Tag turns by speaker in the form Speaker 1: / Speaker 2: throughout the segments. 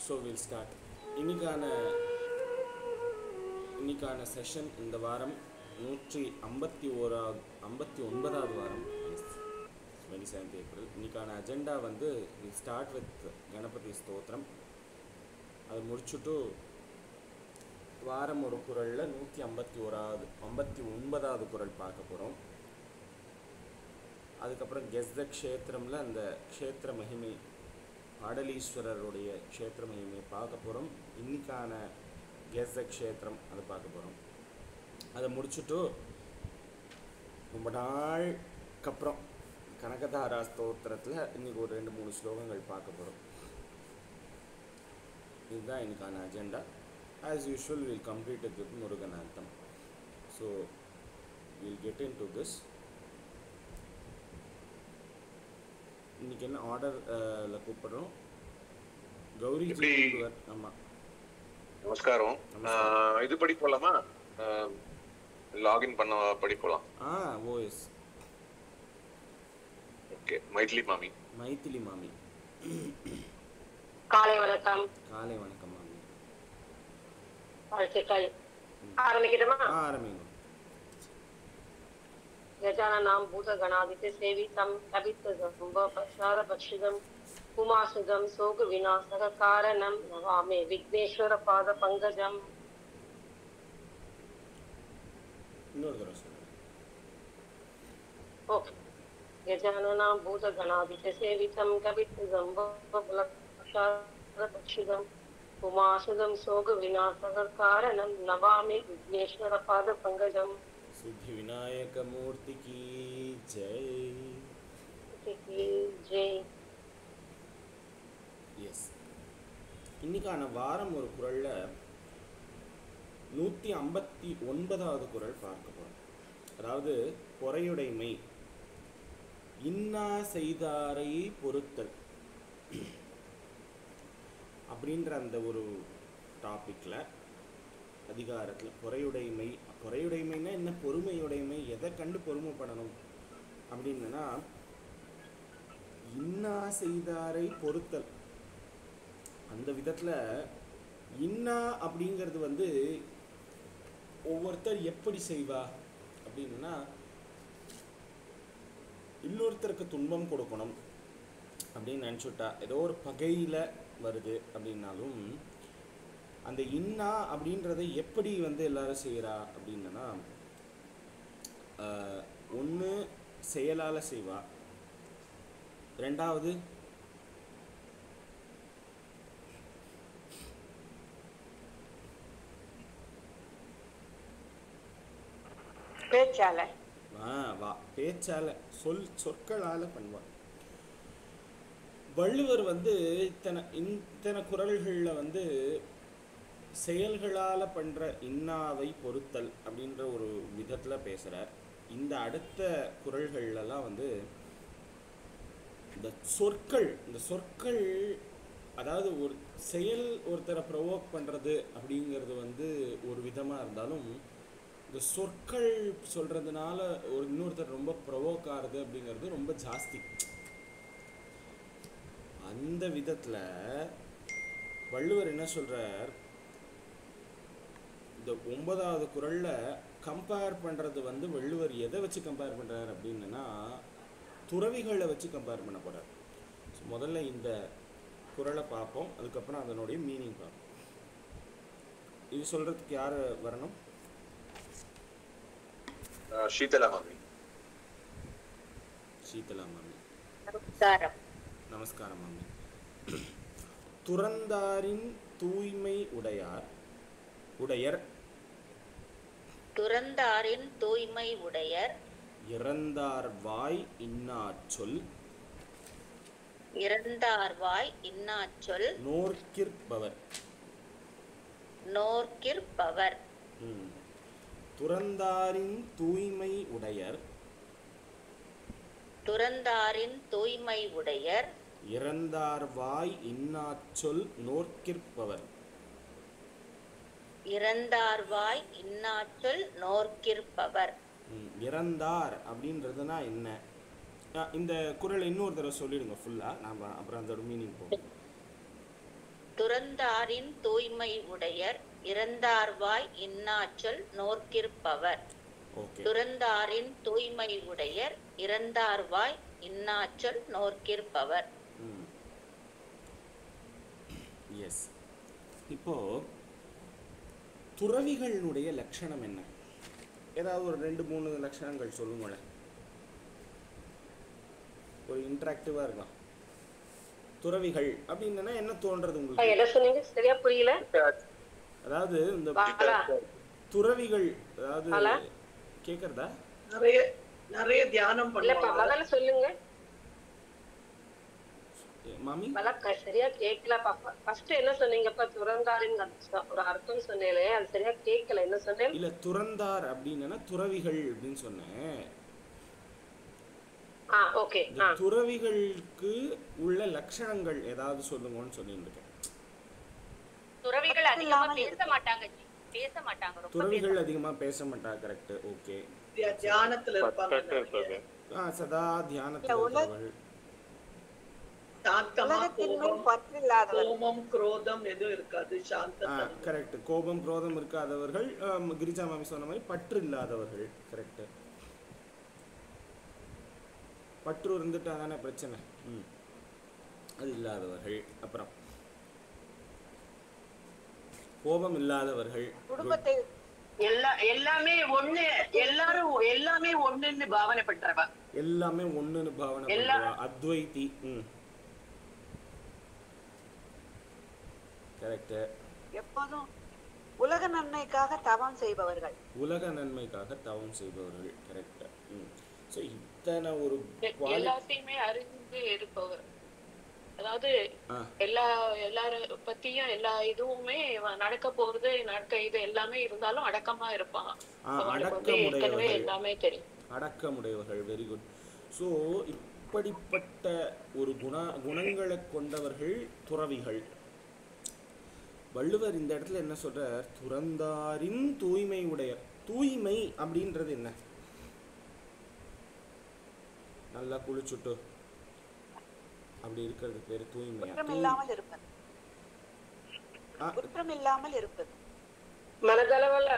Speaker 1: So will start. இன்னைக்கான session இந்த வாரம் 159வது வாரம், 27th ஏப்ரல். இன்னைக்கான அஜெண்டா வந்து வில் ஸ்டார்ட் வித் கணபதி ஸ்தோத்திரம். அதை முடிச்சுட்டு வாரம் ஒரு குறளில் 159வது குறள் பார்க்க போகிறோம். அதுக்கப்புறம் கெஸ் த க்ஷேத்திரமில் அந்த க்ஷேத்திர மகிமை, பாடலீஸ்வரருடைய க்ஷேத்திர மகிமையை பார்க்க போகிறோம். இன்னைக்கான கெஸ் த க்ஷேத்திரம் அதை பார்க்க போகிறோம். அதை முடிச்சுட்டு ரொம்ப நாளுக்கு அப்புறம் கனகதாரா ஸ்தோத்திரத்தில் இன்றைக்கி ஒரு 2-3 ஸ்லோகங்கள் பார்க்க போகிறோம். இதுதான் இன்னைக்கான agenda. As usual will complete it with Murugan anthem. So will get into this. இன்னைக்கு என்ன ஆர்டர்ல கூப்பிடுறோம்? கௌரி ஜி. ஆமாம்,
Speaker 2: நமஸ்காரம். இது படி போலாமா? லாகின் பண்ண படி போலாம்.
Speaker 1: ஓஎஸ்.
Speaker 2: ஓகே. மைதிலி மாமி.
Speaker 3: காலை வணக்கம்.
Speaker 1: காலை வணக்கம் மாமி.
Speaker 3: வாழ்த்துக்கள். ஆரம்பிக்கட்டுமா?
Speaker 1: ஆரம்பிங்க.
Speaker 3: गजाननां भूतगणादित्य सेवितं कवित्वसंभवपक्षारभक्षितं उमासुदं शोकविनाशकारणं नमामि विघ्नेश्वरपादपङ्कजम्. ओके. गजाननां भूतगणादित्य सेवितं कवित्वसंभवपक्षारभक्षितं उमासुदं शोकविनाशकारणं नमामि विघ्नेश्वरपादपङ्कजम्.
Speaker 1: सिद्धि विनायक मूर्ति की जय. எஸ். இன்னைக்கான வாரம் ஒரு குறளில் 159வது குறள் பார்க்க போகிறோம். அதாவது பொறையுடைமை, இன்னா செய்தாரை பொறுத்தல் அப்படின்ற அந்த ஒரு டாப்பிக்கில், அதிகாரத்தில் பொறையுடைமைன்னா என்ன, பொறுமையுடைமை, எதை கண்டு பொறுமைப்படணும் அப்படின்னா இன்னா செய்தாரை பொறுத்தல். அந்த விதத்தில் இன்னா அப்படிங்கிறது வந்து ஒவ்வொருத்தர் எப்படி செய்வா அப்படின்னா, இன்னொருத்தருக்கு துன்பம் கொடுக்கணும் அப்படின்னு நினச்சுட்டா, ஏதோ ஒரு பகையில் வருது அப்படின்னாலும் அந்த இன்னா அப்படின்றதை எப்படி வந்து எல்லாரும் செய்கிறா அப்படின்னா, ஒன்று செயலால் செய்வா, ரெண்டாவது பேச்சால சொற்களால் பண்ணுவாள். வள்ளுவர் வந்து இத்தனை குறள்களில் வந்து செயல்களால் பண்ணுற இன்னாவை பொறுத்தல் அப்படின்ற ஒரு விதத்தில் பேசுகிறார். இந்த அடுத்த குறள்கள்லாம் வந்து இந்த சொற்கள், அதாவது ஒரு செயல் ஒருத்தரை ப்ரொவோக் பண்ணுறது அப்படிங்கிறது வந்து ஒரு விதமாக இருந்தாலும், இந்த சொற்கள் சொல்கிறதுனால ஒரு இன்னொருத்தர் ரொம்ப ப்ரொவோக் ஆகுது அப்படிங்கிறது ரொம்ப ஜாஸ்தி. அந்த விதத்தில் வள்ளுவர் என்ன சொல்கிறார், இந்த 9வது குறளில் கம்பேர் பண்ணுறது வந்து வள்ளுவர் எதை வச்சு கம்பேர் பண்ணுறார் அப்படின்னா, துறவிகளை வச்சு கம்பேர் பண்ண போகிறார். ஸோ முதல்ல இந்த குறளை பார்ப்போம், அதுக்கப்புறம் அதனுடைய மீனிங் பார்ப்போம். இது சொல்கிறதுக்கு யார் வரணும்?
Speaker 2: ஷீதலா மாமி.
Speaker 1: நமஸ்காரம் மாமி. துறந்தாரின் தூய்மை உடையர்
Speaker 4: துறந்தாரின் தூய்மை உடையர்
Speaker 1: இறந்தார் வாய் இன்னாச்சொல் நோர்க்கிற்பவர். துறந்தாரின் தூய்மை உடையர் இறந்தார் வாய் இன்னாச்சொல் நோர்க்கிற்பவர். இறந்தார் அப்படின்றதுனா என்ன? இந்த குறளை இன்னொரு தடவை சொல்லிடுங்க ஃபுல்லாக, நாம் அப்புறம் அதோட மீனிங் போகும்.
Speaker 4: துறந்தாரின் தூய்மை உடையர் இறந்தார்வாய் இன்னாச்சொல் நோர்க்கிற்பவர்.
Speaker 1: ஓகே.
Speaker 4: துறந்தாரின் தூய்மை உடையர் இறந்தார்வாய் இன்னாச்சொல் நோர்க்கிற்பவர்.
Speaker 1: எஸ். இப்போ துறவிகளுடைய லட்சணம் என்ன? ஏதாவது ஒரு 2-3 லட்சணங்கள் சொல்லுங்களேன். ஒரு இன்டராக்டிவா இருக்கலாம். துறவிகள் அப்படின்னா என்ன தோன்றது உங்களுக்கு?
Speaker 3: என்ன சொன்னீங்க? சரியா புரியல.
Speaker 1: அதாவது இந்த துறவிகள், அதாவது கேக்குறதா?
Speaker 5: நிறைய நிறைய தியானம்
Speaker 3: இல்லப்பா, முதல்ல சொல்லுங்க
Speaker 1: மாமி.
Speaker 3: சரியா கேட்கலப்பா. ஃபர்ஸ்ட் என்ன சொன்னீங்கப்பா? துறந்தாரின் ஒரு அர்த்தம் சொன்னேனே, அது சரியா கேட்கல. என்ன சொன்னேன்?
Speaker 1: இல்ல, துறந்தார் அப்படின்னா துறவிகள் அப்படின்னு சொன்னேன்.
Speaker 3: ஓகே.
Speaker 1: துறவிகளுக்கு உள்ள லட்சணங்கள் ஏதாவது சொல்லுங்கன்னு சொல்லிட்டு இருக்கேன்.
Speaker 4: துறவிகள் அதிகமா பேச மாட்டாங்க.
Speaker 1: துறவிகள் அதிகமா பேச மாட்டாங்க. கரெக்ட். ஓகே.
Speaker 5: தியானத்துல இருப்பாங்க.
Speaker 1: சதா தியானத்துல இருப்பாங்க.
Speaker 5: கோபம் குரோதம் எதுவும் இருக்காது.
Speaker 1: கரெக்ட். கோபம் குரோதம் இருக்காதவர்கள். கிரிஜா மாமி சொன்ன மாதிரி பற்று இல்லாதவர்கள். கரெக்ட். பற்று இருந்துட்டா தானே பிரச்சனை. அது இல்லாதவர்கள். அப்புறம் கோபம் இல்லாதவர்கள்.
Speaker 6: குடும்பத்தை எல்லாமே ஒண்ணு, எல்லாமே ஒண்ணுன்னு பாவனை பண்றவா.
Speaker 1: எல்லாமே ஒண்ணுன்னு பாவனை பண்றவா. அத்வைதி. கரெக்ட்.
Speaker 6: எப்போதும் உலக நன்மைக்காக தவம் செய்பவர்கள்.
Speaker 1: உலக நன்மைக்காக தவம் செய்பவர்கள். கரெக்ட். சோ இத்தனை ஒரு
Speaker 7: எல்லாத்தையுமே அறிந்து இருப்பவர். அதாவது எல்லாரும் பத்தியும் எல்லா இதுவுமே நடக்க போறது, இது எல்லாமே இருந்தாலும் அடக்கமா இருப்பாங்க. எல்லாமே தெரியும்.
Speaker 1: அடக்கமுடையவர்கள். Very good. ஸோ இப்படிப்பட்ட ஒரு குணங்களை கொண்டவர்கள் துறவிகள். வள்ளுவர் இந்த இடத்துல என்ன சொல்றார்? துறந்தாரின் தூய்மை உடையர். தூய்மை அப்படின்றது என்ன? நல்லா குளிச்சுட்டு அப்படி இருக்கிறது பேரு தூய்மையா?
Speaker 6: குற்றமில்லாமல் இருப்பது.
Speaker 3: மனதளவுல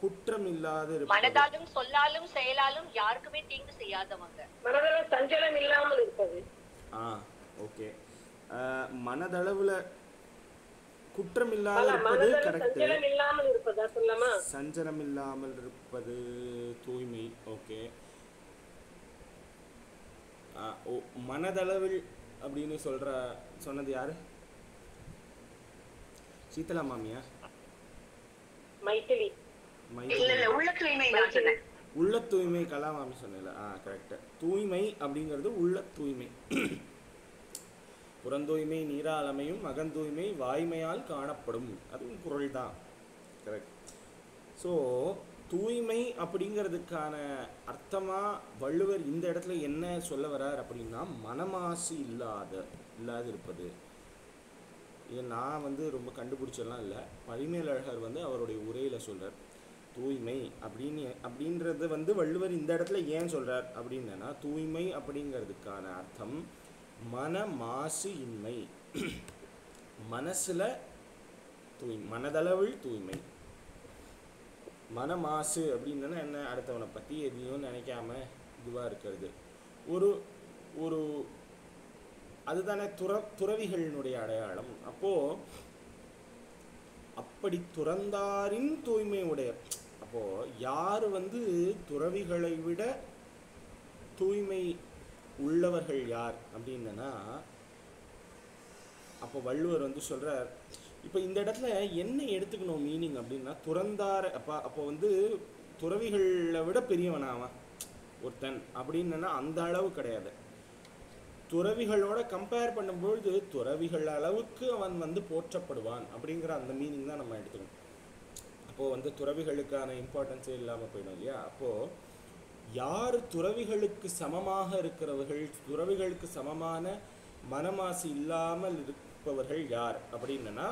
Speaker 1: குற்றம் இல்லாத இருப்பது.
Speaker 4: மனதாலும் சொல்லாலும் செயலாலும் யாருக்குமே தீங்கு செய்யாதவங்க.
Speaker 3: மனதளவு சஞ்சலம் இல்லாமல் இருப்பது.
Speaker 1: ஓகே. மனதளவுல குற்றம் இல்லாத இருப்பது. கரெக்ட். சஞ்சலம் இல்லாமல் இருப்பது தூய்மை. ஓகே. மனதளவில் அப்படின்னு சொன்னது யாரு? சீதலா மாமியா?
Speaker 3: மைத்திலி.
Speaker 1: உள்ள தூய்மை கலா மாமி சொன்னல. கரெக்ட். தூய்மை அப்படிங்கிறது உள்ள தூய்மை. புறந்தூய்மை நீராளமையும் அகந்தூய்மை வாய்மையால் காணப்படும். அதுவும் குறள் தான். கரெக்ட். ஸோ தூய்மை அப்படிங்கிறதுக்கான அர்த்தமா வள்ளுவர் இந்த இடத்துல என்ன சொல்ல வர்றார் அப்படின்னா, மனமாசு இல்லாது இருப்பது. இதை நான் ரொம்ப கண்டுபிடிச்செல்லாம் இல்லை. பரிமேலழகர் அவருடைய உரையில சொல்றார். தூய்மை அப்படின்றது வள்ளுவர் இந்த இடத்துல ஏன் சொல்றார் அப்படின்னா, தூய்மை அப்படிங்கிறதுக்கான அர்த்தம் மனமாசு இன்மை. மனசுல மனதளவில் தூய்மை. மனமாசு அப்படின்னா என்ன? அடுத்தவனை பற்றி எதையும் நினைக்காம இதுவாக இருக்கிறது. ஒரு அதுதானே துறவிகளினுடைய அடையாளம். அப்போது அப்படி துறந்தாரின் தூய்மை உடைய. அப்போது யார் துறவிகளை விட தூய்மை உள்ளவர்கள் யார் அப்படின்னா, அப்போ வள்ளுவர் சொல்கிறார். இப்போ இந்த இடத்துல என்ன எடுத்துக்கணும் மீனிங் அப்படின்னா, துறந்தார அப்போ துறவிகளை விட பெரியவனாவான் ஒருத்தன் அப்படின்னா அந்த அளவு கிடையாது. துறவிகளோட கம்பேர் பண்ணும்பொழுது துறவிகள் அளவுக்கு அவன் போற்றப்படுவான் அப்படிங்கிற அந்த மீனிங் தான் நம்ம எடுத்துக்கணும். அப்போது துறவிகளுக்கான இம்பார்ட்டன்ஸே இல்லாமல் போயிடும் இல்லையா? அப்போது யார் துறவிகளுக்கு சமமாக இருக்கிறவர்கள், துறவிகளுக்கு சமமான மனமாசு இல்லாமல் இருப்பவர்கள் யார் அப்படின்னா,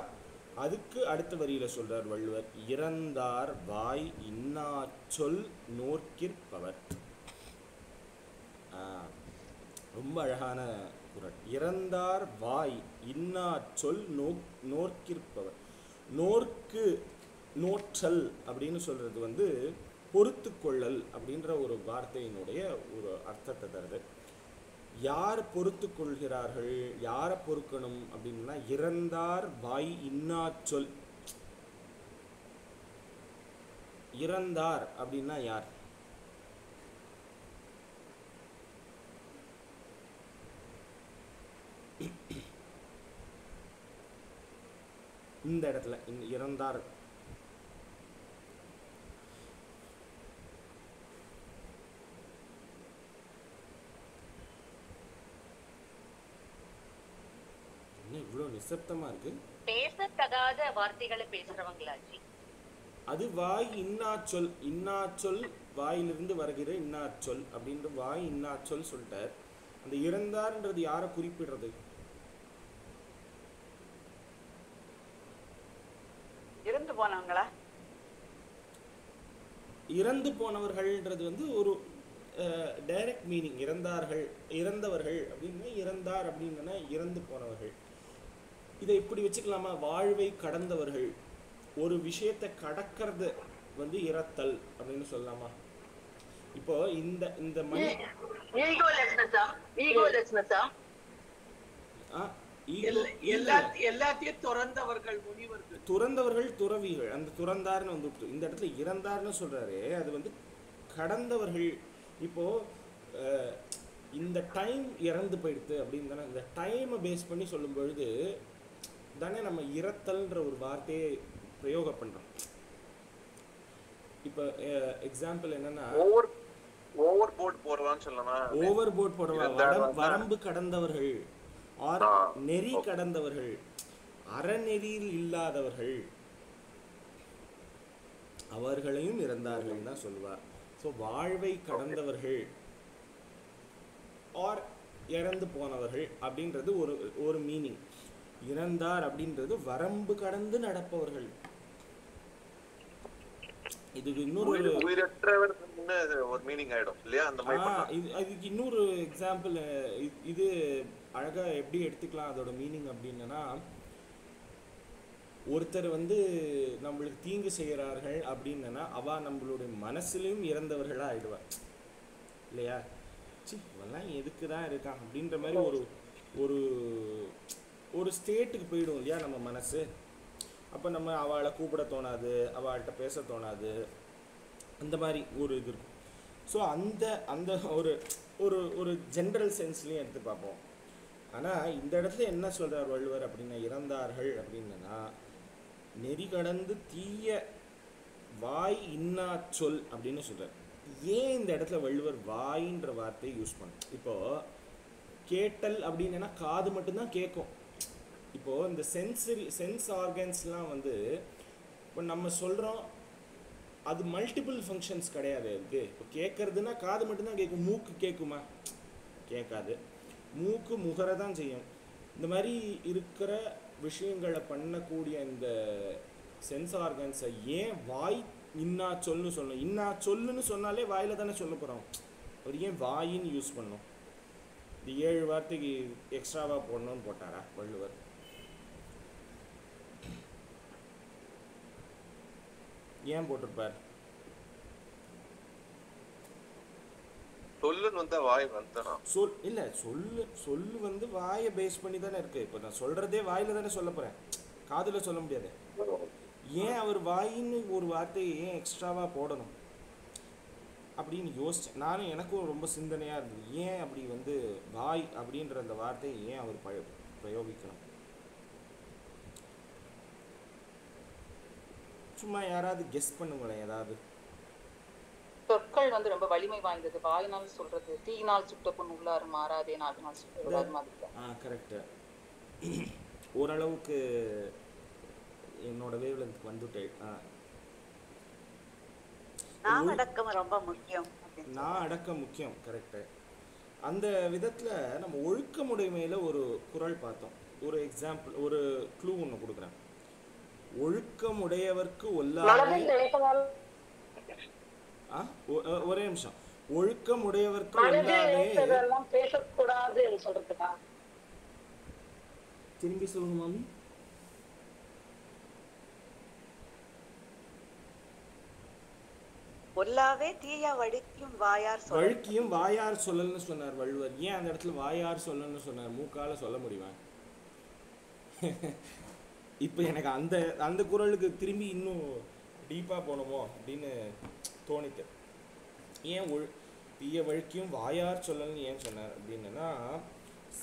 Speaker 1: அதுக்கு அடுத்த வரியில சொல்றார் வள்ளுவர், இறந்தார் வாய் இன்னாச்சொல் நோர்க்கிற்பவர். ரொம்ப அழகான குறள். இறந்தார் வாய் இன்னா சொல் நோர்க்கிருப்பவர். நோர்க்கு நோற்றல் அப்படின்னு சொல்றது வந்து பொறுத்து கொள்ளல் அப்படின்ற ஒரு வார்த்தையினுடைய ஒரு அர்த்தத்தை தருது. யார் பொறுத்து கொள்கிறார்கள், யாரை பொறுக்கணும் அப்படின்னா இறந்தார் வாய் இன்னா சொல். இறந்தார் அப்படின்னா யார்? இந்த இடத்துல இறந்தார் என்ன இவ்வளவு நிசப்தமா இருக்கு?
Speaker 4: பேசத்தகாத வார்த்தைகளை பேசுறவங்களாச்சு.
Speaker 1: அது வாய் இன்னாச்சொல். இன்னாச்சொல் வாயிலிருந்து வருகிற இன்னாச்சொல் அப்படின்ற வாய் இன்னாச்சொல் சொல்லிட்டார். அந்த இறந்தார்ன்றது யாரை குறிப்பிடுறது?
Speaker 6: இறந்து போனவங்களா?
Speaker 1: இறந்து போனவர்கள்ன்றது வந்து ஒரு டைரக்ட் மீனிங். இறந்தார்கள், இறந்தவர்கள் அப்படின்னா இறந்தார் அப்படின்னா இறந்து போனவர்கள். இதை இப்படி வச்சுக்கலாமா? வாழ்வை கடந்தவர்கள். ஒரு விஷயத்தை கடக்கிறது வந்து இறத்தல் அப்படின்னு சொல்லலாமா? இப்போ இந்த இந்த மணி
Speaker 5: எல்லாத்தையும் துறந்தவர்கள் முனிவர்கள்,
Speaker 1: துறந்தவர்கள் துறவிகள். அந்த துறந்தார்னு வந்து இந்த இடத்துல இறந்தார்னு சொல்றாரு, அது வந்து கடந்தவர்கள். இப்போ இந்த டைம் இறந்து போயிடுது அப்படின்னு தானே, இந்த டைமை பேஸ் பண்ணி சொல்லும் பொழுது தானே நம்ம இறத்தல்ன்ற ஒரு வார்த்தையை பிரயோகம் பண்றோம். இப்போ எக்ஸாம்பிள் என்னன்னா,
Speaker 2: ஓவர் போர்ட் போறவான்னு சொல்லலாம்.
Speaker 1: ஓவர் போர்ட் போறவா, வரம்பு கடந்தவர்கள், ஆர் நெறி கடந்தவர்கள், அறநெறியில் இல்லாதவர்கள், அவர்களையும் இறந்தார்கள் தான் சொல்லுவார். ஸோ வாழ்வை கடந்தவர்கள் ஆர் இறந்து போனவர்கள் அப்படின்றது ஒரு ஒரு மீனிங். இறந்தார் அப்படின்றது வரம்பு கடந்து நடப்பவர்கள். இதுக்கு இன்னொரு
Speaker 2: உயிரற்றவர் ஒரு மீனிங் ஆயிடும் இல்லையா? அந்த மாதிரி
Speaker 1: இதுக்கு இன்னொரு எக்ஸாம்பிள் இது அழகா எப்படி எடுத்துக்கலாம் அதோட மீனிங் அப்படின்னா, ஒருத்தர் வந்து நம்மளுக்கு தீங்கு செய்கிறார்கள் அப்படின்னா அவ நம்மளுடைய மனசுலையும் இறந்தவர்களா ஆயிடுவார் இல்லையா? இவெல்லாம் எதுக்கு தான் இருக்கான் அப்படின்ற மாதிரி ஒரு ஒரு ஒரு ஸ்டேட்டுக்கு போயிடும் இல்லையா நம்ம மனசு. அப்போ நம்ம அவளை கூப்பிட தோணாது, அவள்கிட்ட பேச தோணாது, அந்த மாதிரி ஒரு இது இருக்கும். ஸோ அந்த அந்த ஒரு ஒரு ஒரு ஜென்ரல் சென்ஸ்லேயும் எடுத்து பார்ப்போம். ஆனால் இந்த இடத்துல என்ன சொல்கிறார் வள்ளுவர் அப்படின்னா, இறந்தார்கள் அப்படின்னா நெறி கடந்து தீய வாய் இன்னா சொல் அப்படின்னு சொல்கிறார். ஏன் இந்த இடத்துல வள்ளுவர் வாயின்ற வார்த்தையை யூஸ் பண்ணும்? இப்போது கேட்டல் அப்படின்னா காது மட்டும்தான் கேட்கும். இப்போது இந்த சென்ஸ் ஆர்கன்ஸ்லாம் வந்து இப்போ நம்ம சொல்கிறோம், அது மல்டிபிள் ஃபங்க்ஷன்ஸ் கிடையாது. இருக்குது இப்போ கேட்குறதுன்னா காது மட்டும்தான் கேட்கும். மூக்கு கேட்குமா? கேட்காது. மூக்கு முகரை தான் செய்யும். இந்த மாதிரி இருக்கிற விஷயங்களை பண்ணக்கூடிய இந்த சென்ஸ் ஆர்கன்ஸை ஏன் வாய் இன்னா சொல்லுன்னு சொல்லணும்? இன்னா சொல்லுன்னு சொன்னாலே வாயில தானே சொல்ல போகிறோம். அவர் ஏன் வாயின்னு யூஸ் பண்ணோம்? இந்த 7 வார்த்தைக்கு எக்ஸ்ட்ராவாக போடணும்னு போட்டாரா வள்ளுவர்? ஏன் போட்டிருப்பார்?
Speaker 2: சொல்லுன்னு வந்தா வாய் வந்தனா
Speaker 1: சொல் இல்லை, சொல்லு வந்து வாயை பேஸ் பண்ணி தானே இருக்கு. இப்போ நான் சொல்றதே வாயில தானே சொல்ல போறேன், காதுல சொல்ல முடியாது. ஏன் அவர் வாயின்னு ஒரு வார்த்தையை ஏன் எக்ஸ்ட்ராவா போடணும் அப்படின்னு யோசிச்சேன். நானும் எனக்கும் ரொம்ப சிந்தனையா இருந்தது. ஏன் அப்படி வந்து வாய் அப்படின்ற அந்த வார்த்தையை ஏன் அவர் பிரயோகிக்கணும்? சும்மா யாராவது கெஸ் பண்ணுங்களேன். ஏதாவது
Speaker 8: சொற்கள் வந்து ரொம்ப வலிமை வாய்ந்தது. வாயினால் சொல்றது, தீயினால் சுட்ட பொன் உள்ளாறு மாறாதே, நாவினால் சுட்ட மாதிரி.
Speaker 1: கரெக்ட். ஓரளவுக்கு என்னோட வேவ்லென்த் வந்துட்டேன்.
Speaker 6: நான் அடக்கம் ரொம்ப முக்கியம்.
Speaker 1: நான் அடக்கம் முக்கியம். கரெக்டு. அந்த விதத்தில் நம்ம ஒழுக்கமுடைமையில் ஒரு குறள் பார்த்தோம். ஒரு எக்ஸாம்பிள், ஒரு க்ளூ ஒன்று கொடுக்குறேன். ஒழுக்கமுடையவர்க்கு ஒரே நிமிஷம். ஒழுக்கமுடையவர்க்கு ஒல்லாவே
Speaker 3: பேசக்கூடாது சொல்றதுக்கா?
Speaker 1: திரும்பி சொல்லுங்க மாமி.
Speaker 6: பொல்லாவே தீய வழுக்கியும் வாயார் சொல்.
Speaker 1: வழுக்கியும் வாயார் சொல்லல்னு சொன்னார் வள்ளுவர். ஏன் அந்த இடத்துல வாயார் சொல்லல்னு சொன்னார்? மூக்கால சொல்ல முடியுமா? இப்போ எனக்கு அந்த அந்த குறளுக்கு திரும்பி இன்னும் டீப்பாக போகணுமோ அப்படின்னு தோணித்து. ஏன் தீய வழுக்கியும் வாயார் சொல்லல்னு ஏன் சொன்னார் அப்படின்னா,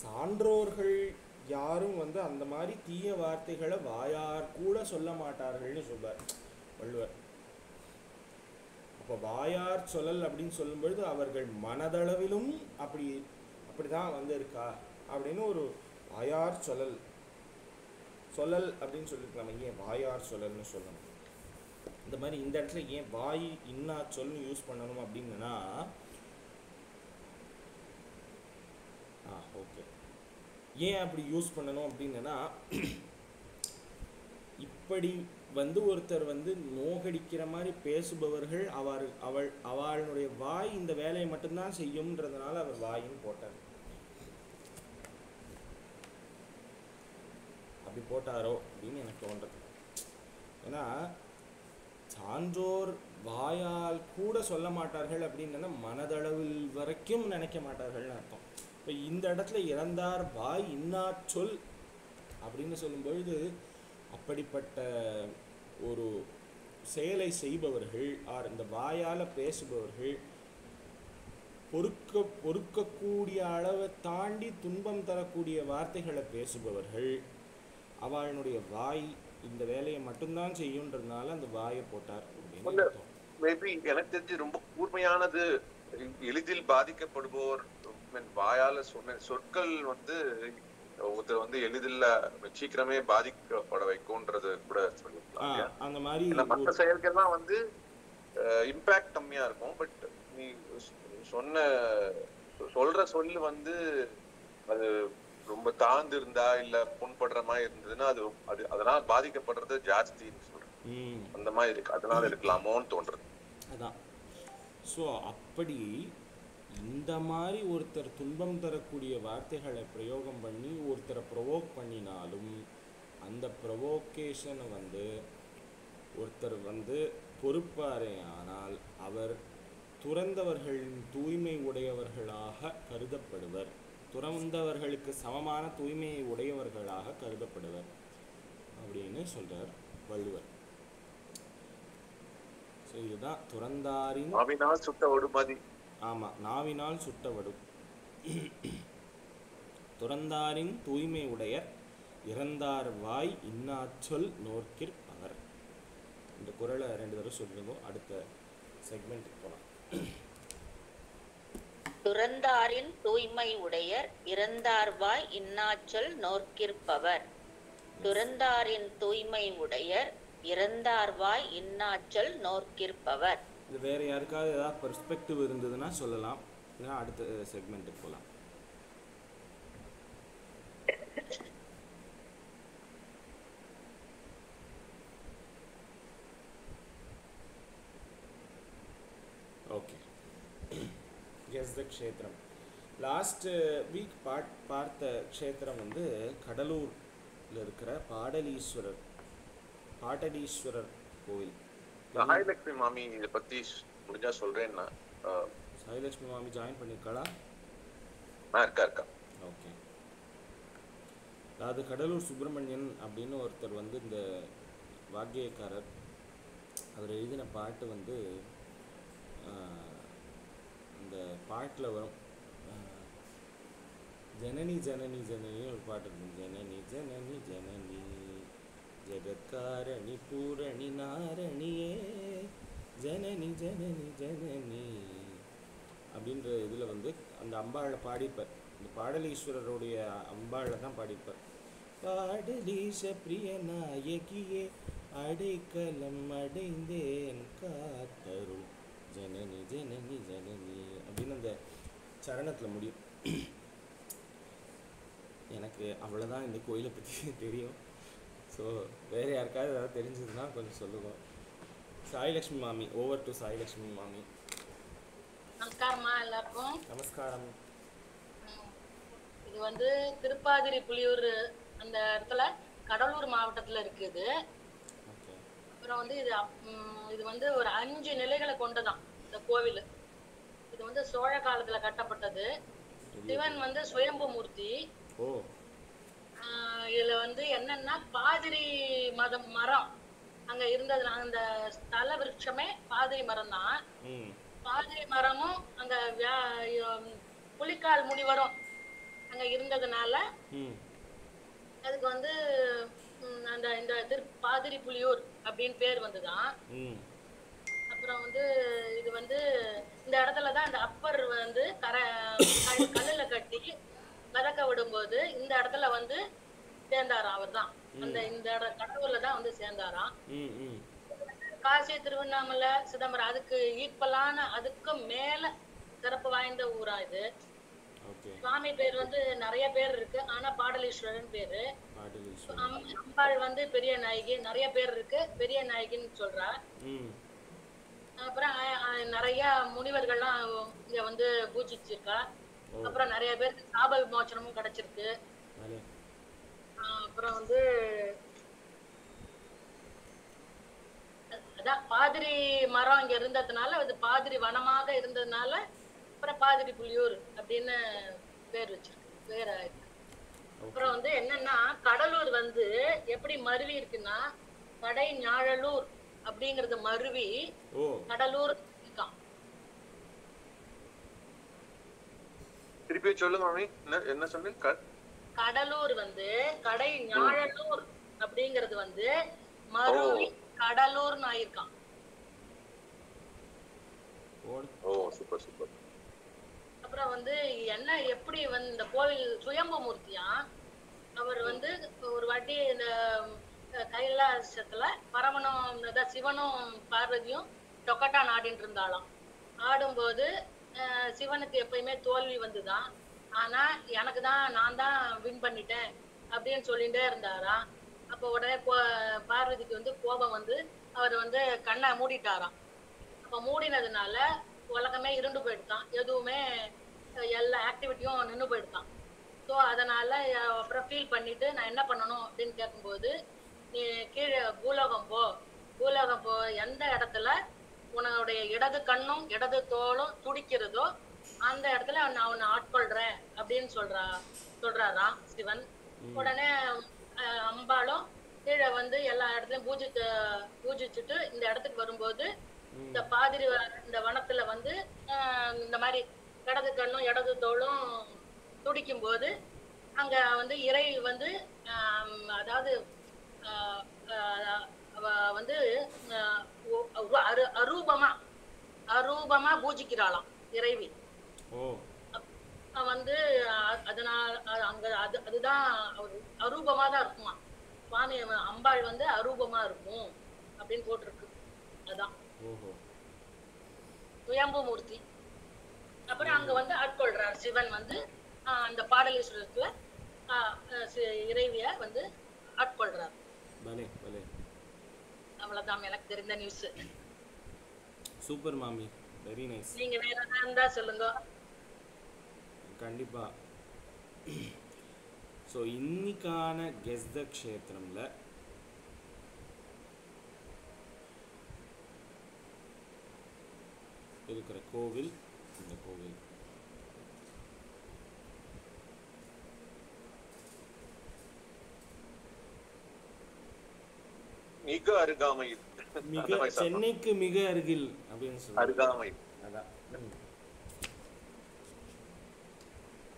Speaker 1: சான்றோர்கள் யாரும் வந்து அந்த மாதிரி தீய வார்த்தைகளை வாயார் கூட சொல்ல மாட்டார்கள்னு சொல்வார் வள்ளுவர். அப்போ வாயார் சொல்லல் அப்படின்னு சொல்லும்பொழுது அவர்கள் மனதளவிலும் அப்படிதான் வந்து இருக்கா அப்படின்னு ஒரு வாயார் சொல்லல் அப்படின்னு சொல்லியிருக்கலாமா? ஏன் வாயார் சொல்லல்னு சொல்லணும்? இந்த மாதிரி இந்த இடத்துல ஏன் வாய் இன்னா சொல்லு யூஸ் பண்ணணும் அப்படின்னா, ஓகே, ஏன் அப்படி யூஸ் பண்ணணும் அப்படின்னா, இப்படி வந்து ஒருத்தர் வந்து நோகடிக்கிற மாதிரி பேசுபவர்கள் அவளுடைய வாய் இந்த வேலையை மட்டும்தான் செய்யும்ன்றதுனால அவர் வாயின்னு போட்டார். அப்படி போட்டாரோ அப்படின்னு எனக்கு தோன்றது. ஏன்னா சான்றோர் வாயால் கூட சொல்ல மாட்டார்கள் அப்படின்னா மனதளவில் வரைக்கும் நினைக்க மாட்டார்கள்னு அர்த்தம். இப்போ இந்த இடத்துல இறந்தார் வாய் இன்னா சொல் அப்படின்னு சொல்லும்பொழுது அப்படிப்பட்ட ஒரு செயலை செய்பவர்கள் ஆர் இந்த வாயால் பேசுபவர்கள் பொறுக்கக்கூடிய அளவை தாண்டி துன்பம் தரக்கூடிய வார்த்தைகளை பேசுபவர்கள், அவளுடைய வாய் இந்த வேலையை மட்டும்தான் செய்யுன்றதுனால அந்த வாயை போட்டார் அப்படின்னு.
Speaker 2: மேபி எனக்கு தெரிஞ்சு ரொம்ப கூர்மையானது, எளிதில் பாதிக்கப்படுபவர் வாயால சொன்ன சொற்கள் வந்து ஒருத்தர் வந்து எளிதில் சீக்கிரமே பாதிக்கப்பட வைக்கும்ன்றது கூட சொல்லிருக்கலாம்.
Speaker 1: அந்த மாதிரி
Speaker 2: மற்ற செயல்கள்லாம் வந்து இம்பாக்ட் கம்மியா இருக்கும். பட் நீ சொல்ற சொல்லு வந்து அது ரொம்ப தாழ்ந்து இருந்தா இல்ல புண்படுற மாதிரி இருந்ததுன்னா அது அதனால பாதிக்கப்படுறது ஜாஸ்தின்னு சொல்றேன். அந்த மாதிரி இருக்கு, அதனால இருக்கலாமோன்னு தோன்றது.
Speaker 1: அதான். ஸோ அப்படி இந்த மாதிரி ஒருத்தர் துன்பம் தரக்கூடிய வார்த்தைகளை பிரயோகம் பண்ணி ஒருத்தரை ப்ரொவோக் பண்ணினாலும் அந்த ப்ரொவோகேஷனை வந்து ஒருத்தர் வந்து பொறுப்பாரே ஆனால் அவர் துறந்தவர்களின் தூய்மை உடையவர்களாக கருதப்படுவர். துறந்தவர்களுக்கு சமமான தூய்மையை உடையவர்களாக கருதப்படுவர் அப்படின்னு சொல்றார் வள்ளுவர். ஸோ இதுதான் துறந்தாரின்
Speaker 2: சுட்ட ஒடுமதி.
Speaker 1: ஆமா, நாவினால் சுட்டவடும். துறந்தாரின் தூய்மை உடையர், இறந்தார் வாய் இன்னாச்சொல் நோர்க்கிற் அவர். இந்த குறளை 2 தடவை சொல்லிருந்தோம். அடுத்த செக்மெண்ட்டுக்கு போகலாம்.
Speaker 9: துறந்தாரின் தூய்மை உடையர், இறந்தார் வாய் இன்னாச்சொல் நோர்க்கிற்பவர். துறந்தாரின் தூய்மை உடையர், இறந்தார் வாய் இன்னாச்சொல் நோர்க்கிற்பவர்.
Speaker 1: இது வேற யாருக்காவது ஏதாவது பெர்ஸ்பெக்டிவ் இருந்ததுன்னா சொல்லலாம். அடுத்த செக்மெண்ட்டுக்கு போகலாம். ஓகே, கெஸ் த க்ஷேத்திரம். லாஸ்ட் வீக் பார்த்த க்ஷேத்திரம் வந்து கடலூரில் இருக்கிற பாடலீஸ்வரர் கோவில்.
Speaker 2: சாய்லட்சுமி மாமி இதை பத்தி முடிஞ்சா சொல்றேன்னா.
Speaker 1: சாய்லட்சுமி மாமி ஜாயின் பண்ணிருக்காளா?
Speaker 2: இருக்கா.
Speaker 1: ஓகே. அதாவது கடலூர் சுப்பிரமணியன் அப்படின்னு ஒருத்தர் வந்து இந்த வாக்கியக்காரர், அவர் எழுதின பாட்டு வந்து இந்த பாட்டில் வரும் ஜனனி ஜனனி ஜனனி ஒரு பாட்டு இருக்கும். ஜனனி ஜனனி ஜனனி ஜெகத்காரணி பூரணி நாரணியே ஜனனி ஜனனி ஜனனி அப்படின்ற இதில் வந்து அந்த அம்பாளை பாடிப்பார். இந்த பாடலீஸ்வரருடைய அம்பாளை தான் பாடிப்பார். பாடலீச பிரிய நாயகியே அடைக்கலம் அடைந்தேன் காத்தருள் ஜனனி ஜனனி ஜனனி அப்படின்னு அந்த சரணத்தில் முடியும். எனக்கு அவ்வளோதான் இந்த கோயிலை பற்றி தெரியும். ஸோ வேறு யாருக்காவது ஏதாவது தெரிஞ்சதுன்னா கொஞ்சம் சொல்லுவோம். சாய்லட்சுமி மாமி, ஓவர் டு சாய்லட்சுமி மாமி.
Speaker 7: நமஸ்காரமா எல்லாருக்கும்.
Speaker 1: நமஸ்காரம்.
Speaker 7: இது வந்து திருப்பாதிரி புலியூர் அந்த இடத்துல கடலூர் மாவட்டத்துல இருக்குது.
Speaker 1: ஓகே.
Speaker 7: அப்புறம் வந்து இது வந்து ஒரு 5 நிலைகளை கொண்டதான் இந்த கோவில். இது வந்து சோழ காலத்துல கட்டப்பட்டது. சிவன் வந்து சுயம்பு மூர்த்தி.
Speaker 1: ஓ.
Speaker 7: இதுல வந்து என்னன்னா பாதிரி மரம் அங்க இருந்ததுனா அந்த ஸ்தல விருட்சமே பாதிரி மரம் தான். பாதிரி மரமும் அங்க புலிக்கால் முனிவரும் அங்க இருந்ததுனால அதுக்கு வந்து அந்த இந்த பாதிரி புலியூர் அப்படின்னு பேர் வந்துதான். அப்புறம் வந்து இது வந்து இந்த இடத்துலதான் இந்த அப்பர் வந்து கல்லுல கட்டி மிதக்க விடும்போது இந்த இடத்துல வந்து சேர்ந்தாராம். அவர் தான் அந்த இந்த கடவுள்ல தான் வந்து சேர்ந்தாராம். காசி, திருவண்ணாமலை, சிதம்பரம் அதுக்கு ஈக்குவலான அதுக்கும் மேல சிறப்பு வாய்ந்த ஊரா இது. சுவாமி பேர் வந்து நிறைய பேர் இருக்கு. ஆனா பாடலீஸ்வரன் பேரு. அம்பாள் வந்து பெரிய நாயகி. நிறைய பேர் இருக்கு, பெரிய நாயகின்னு சொல்றா. அப்புறம் நிறைய முனிவர்கள்லாம் இங்க வந்து பூஜிச்சிருக்கா. அப்புறம் நிறைய பேருக்கு சாப விமோச்சனமும் கிடைச்சிருக்கு. அப்புறம் வந்து அதான் பாதிரி மரம் இங்க இருந்ததுனால அது பாதிரி வனமாக இருந்ததுனால அப்புறம் பாதிரி புலியூர் அப்படின்னு பேர் வச்சிருக்கு, பேர் ஆயிருக்கு. அப்புறம் வந்து என்னன்னா கடலூர் வந்து எப்படி மருவி இருக்குன்னா கடை ஞாழலூர் அப்படிங்கறது மருவி கடலூர் இருக்கான்.
Speaker 2: திருப்பி சொல்லுங்க மாமி, என்ன சொன்னீங்க? கடலூர்
Speaker 7: வந்து கடை ஞாழலூர் அப்படிங்கறது வந்து மருவி கடலூர்னு ஆயிருக்கான்.
Speaker 2: ஓ சூப்பர் சூப்பர்.
Speaker 7: அப்புறம் வந்து என்ன எப்படி வந்து இந்த கோவில் சுயம்பு மூர்த்தியா அவர் வந்து ஒரு வாட்டி இந்த கைலாசத்துல பரமனும் சிவனும் பார்வதியும் டொக்கட்டான் ஆடிட்டு இருந்தாலும் ஆடும்போது சிவனுக்கு எப்பயுமே தோல்வி வந்துதான். ஆனா எனக்கு தான் நான் தான் வின் பண்ணிட்டேன் அப்படின்னு சொல்லிட்டே இருந்தாராம். அப்போ உடனே பார்வதிக்கு வந்து கோபம் வந்து அவர் வந்து கண்ணை மூடிட்டாராம். அப்ப மூடினதுனால உலகமே இருண்டு போயிடுதான், எதுவுமே எல்லா ஆக்டிவிட்டியும் நின்று போயிடுதான். ஸோ அதனால அப்புறம் ஃபீல் பண்ணிட்டு நான் என்ன பண்ணணும் அப்படின்னு கேட்கும்போது நீ கீழே பூலோகம் போ, எந்த இடத்துல உன்னுடைய இடது கண்ணும் இடது தோளும் துடிக்கிறதோ அந்த இடத்துல நான் உன்னை ஆட்கொள்றேன் அப்படின்னு சொல்றாராம் சிவன். உடனே அம்பாலும் கீழே வந்து எல்லா இடத்துலயும் பூஜிச்சுட்டு இந்த இடத்துக்கு வரும்போது இந்த பாதிரி இந்த வனத்துல வந்து இந்த மாதிரி இடது கண்ணும் இடது தோளும் துடிக்கும் போது அங்க வந்து இறை வந்து அதாவது வந்து அரூபமா பூஜிக்கிறாளாம் இறைவி. வந்து அதனால அங்க அதுதான் அரூபமா தான் இருக்குமா சுவாமி. அம்பாள் வந்து அரூபமா இருக்கும் அப்படின்னு போட்டிருக்கு. அதான் சுயம்பு மூர்த்தி. அப்புறம் அங்க வந்து ஆட்கொள்றார் சிவன் வந்து அந்த பாடலீஸ்வரத்துல இறைவிய வந்து ஆட்கொள்றார். அவ்வளவுதான் எனக்கு தெரிந்த நியூஸ்.
Speaker 1: சூப்பர் மாமி, வெரி நைஸ்.
Speaker 7: நீங்க வேற இருந்தா சொல்லுங்க.
Speaker 1: கண்டிப்பா. ஸோ இன்னைக்கான கெஸ் த க்ஷேத்திரம்ல இருக்கிற கோவில் இந்த கோவில்
Speaker 2: மிக அருகாமையில்,
Speaker 1: சென்னைக்கு மிக அருகில் அப்படின்னு சொல்லுவாங்க.
Speaker 2: அருகாமை
Speaker 1: அதான்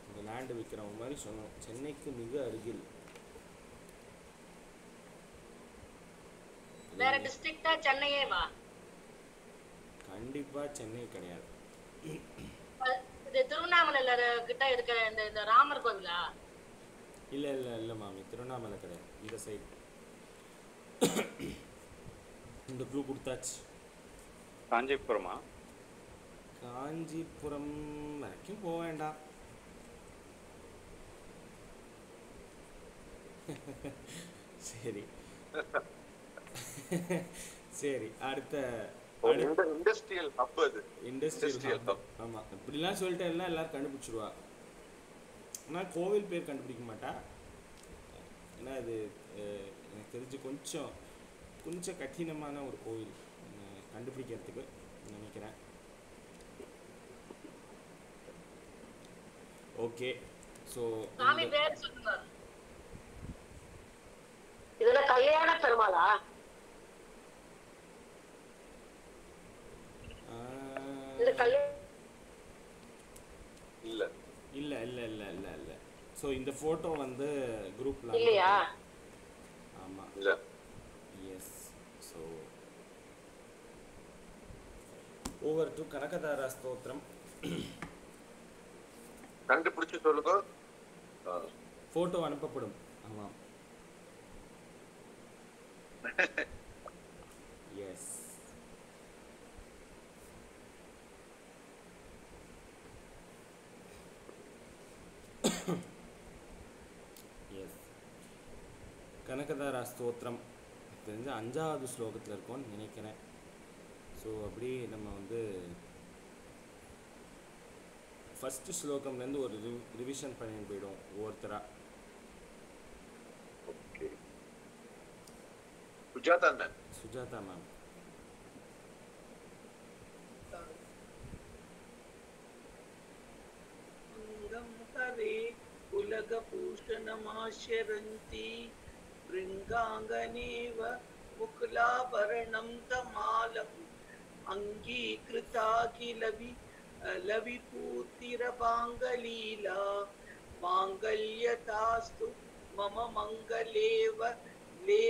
Speaker 1: இந்த லேண்ட் விற்கிறவங்க மாதிரி சொன்னோம். சென்னைக்கு மிக அருகில்.
Speaker 7: வேற டிஸ்ட்ரிக்ட்டா சென்னையே வா?
Speaker 1: கண்டிப்பா சென்னை கிடையாது.
Speaker 7: இது திருவண்ணாமலையில கிட்ட இருக்க இந்த ராமர் கோவிலா?
Speaker 1: இல்ல இல்ல இல்ல மாமி, திருவண்ணாமலை கிடையாது. இந்த சைடு. இந்த க்ளூ கொடுத்தாச்சு.
Speaker 10: காஞ்சிபுரமா?
Speaker 1: காஞ்சிபுரம் வரைக்கும் போக வேண்டாம். சரி சரி, அடுத்த
Speaker 2: இண்டஸ்ட்ரியல் ஹப். அது
Speaker 1: இண்டஸ்ட்ரியல் ஹப். ஆமா, இப்படிலாம் சொல்லிட்டு எல்லாம் எல்லாரும் கண்டுபிடிச்சிருவா. ஆனால் கோவில் பேர் கண்டுபிடிக்க மாட்டா. ஏன்னா இது எனக்கு தெரிஞ்சு கொஞ்சம் கொஞ்சம் கடினமான ஒரு கோயில் கண்டுபிடிக்கிறதுக்கு நினைக்கிறேன். ஓகே, ஸோ
Speaker 7: சாமி பேர் சொல்லுங்க.
Speaker 3: இதுல கல்யாண பெருமாளா? இது கல்யாண
Speaker 2: இல்ல
Speaker 1: இல்ல இல்ல இல்ல இல்ல இல்ல. ஸோ இந்த ஃபோட்டோ வந்து குரூப்ல
Speaker 3: இல்லையா?
Speaker 1: ஆமாம்,
Speaker 2: இல்ல.
Speaker 1: Yes. So over to Kanakadhara Stotram.
Speaker 2: கண்டுபிடிச்சு சொல்லுங்க.
Speaker 1: ஃபோட்டோ அனுப்பப்படும். ஆமாம், எஸ். எஸ், கனகதாரா ஸ்தோத்திரம் தெரிஞ்ச 5வது ஸ்லோகத்தில் இருக்கும்னு நினைக்கிறேன். ஸோ அப்படி நம்ம வந்து ஃபஸ்ட்டு ஸ்லோகம்லேருந்து ஒரு ரிவிஷன் பண்ணிட்டு போயிடும் ஒவ்வொருத்தரா.
Speaker 2: சுஜாதா மேம்.
Speaker 1: சுஜாதா மேம்.
Speaker 5: ஹரே உலகபூஷணமாசரந்தி பிருங்காங்கனேவ முகுலாபரணம் தமாலம் அங்கீகிருதாகிலவி லவிபூத்திரபாங்கலீலா மாங்கல்யதாஸ்து மம மங்களேவ லே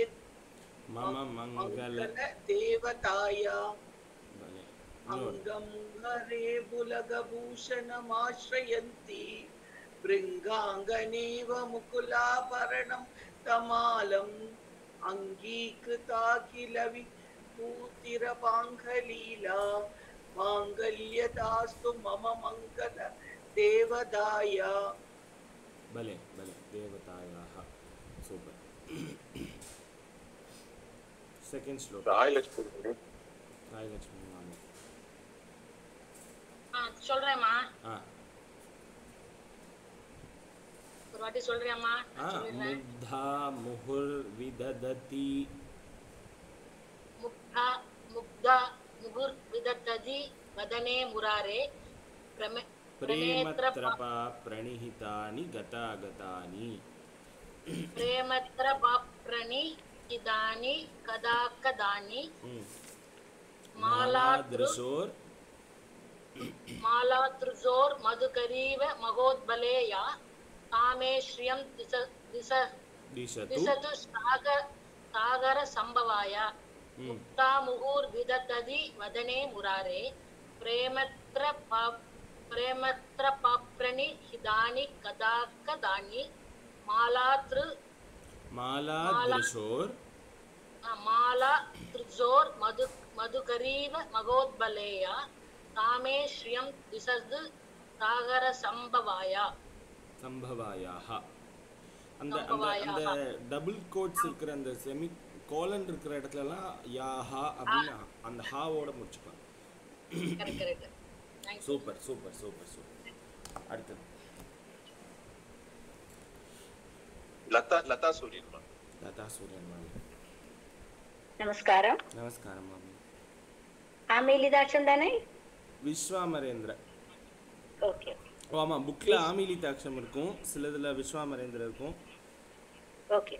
Speaker 1: மம மங்கள
Speaker 5: தேவதாயா அங்கம் ஹரே புலகபூஷணமாஸ்ரயந்தி பிருங்காங்கனேவ முகுலாபரணம் தமாலம் அங்கீகிருதாகிலவி பூத்திரபாங்கலீலா மாங்கல்யதாஸ்து மம மங்கள தேவதாயா.
Speaker 1: பலே பலே தேவதாயாக. சூப்பர். செகண்ட் ஸ்லோகம்
Speaker 2: ராயலட்சுமி.
Speaker 1: ராயலட்சுமி மாமி.
Speaker 7: சொல்றேம்மா,
Speaker 1: ஆ
Speaker 7: ஒரு வாட்டி சொல்றியாம்மா?
Speaker 1: முக்தா முஹுர் விதததி.
Speaker 7: முக்தா முக்தா முகுர் விதத்ததி வதனே முராரே
Speaker 1: பிரேமத்ரபா பிரணிஹிதானி கதாகதானி.
Speaker 7: பிரேமத்ரபா பிரணிஹிதானி கதாகதானி
Speaker 1: மாலாத்ருஷோர்
Speaker 7: மாலாத்ருஷோர் மதுகரீவ மகோத்பலேயா காமே ஸ்ரியம் திசது சாகர சம்பவாய முக்தா முகூர் விதததி வதனே முராரே பிரேமத்ர பாப்ரணி ஹிதானி கதாகதானி
Speaker 1: மாலாத்ருஷோர்
Speaker 7: மாலாத்ருஷோர் மதுகரீவ மகோத்பலேயா காமே ஸ்ரியம் திசது சாகர சம்பவாயா.
Speaker 1: சம்பவாயாக. அந்த அந்த டபுள் கோட்ஸ் இருக்கிற அந்த செமி கோலன் இருக்கிற இடத்துலலாம் யாஹா அப்படின்னு அந்த ஹாவோட முடிச்சுக்கலாம். Super super super super. அடுத்தது
Speaker 2: லதா சூரியன் மேம்.
Speaker 1: லதா சூரியன் மேம்.
Speaker 9: நமஸ்காரம்.
Speaker 1: நமஸ்காரம் மேம்.
Speaker 9: ஆமீலிதாட்சம் தானே?
Speaker 1: விஸ்வாமரேந்திர.
Speaker 9: ஓகே.
Speaker 1: ஆமா, புக்ல ஆமீலிதாட்சம் இருக்கும், சிலதுல விஸ்வாமரேந்திர இருக்கும்.
Speaker 9: ஓகே.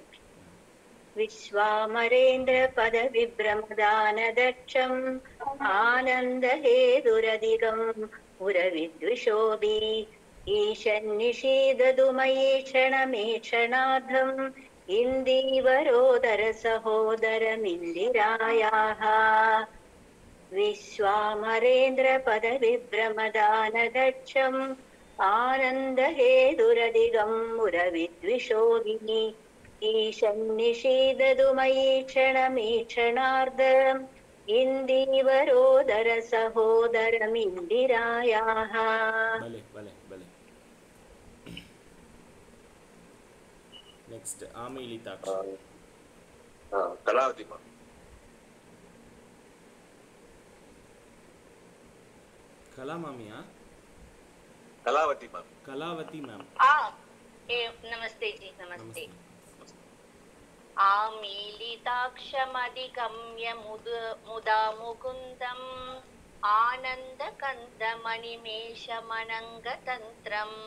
Speaker 9: விஸ்வாமரேந்திர பத விப்ரமதானதட்சம் ஆனந்த ஹேதுரதிகம் உரவித்விஷோபி ஈஷன்னிஷீதது மயேஷணமேஷணார்த்தம் இந்தீவரோதர சகோதரமிந்திராயாः. விஸ்வாமரேந்திர பத விப்ரமதானதட்சம் ஆனந்த ஹேதுரதிகம் உரவித்விஷோபி ஈஷன்னிஷீதது மயேஷணமேஷணார்த்தம் இந்தீவரோதர சகோதரமிந்திராயாः.
Speaker 1: பலே பலே பலே. நெக்ஸ்ட் ஆமீலிதாட்சம்.
Speaker 2: கலாவதி மேம்.
Speaker 1: கலாமாமியா?
Speaker 2: கலாவதி மேம்.
Speaker 1: கலாவதி மேம்.
Speaker 9: नमस्ते जी, नमस्ते.
Speaker 4: आमीलिताक्षमधिगम्य मुदा मुकुन्दम् आनन्दकन्दमणिमेषमनङ्गतन्त्रम्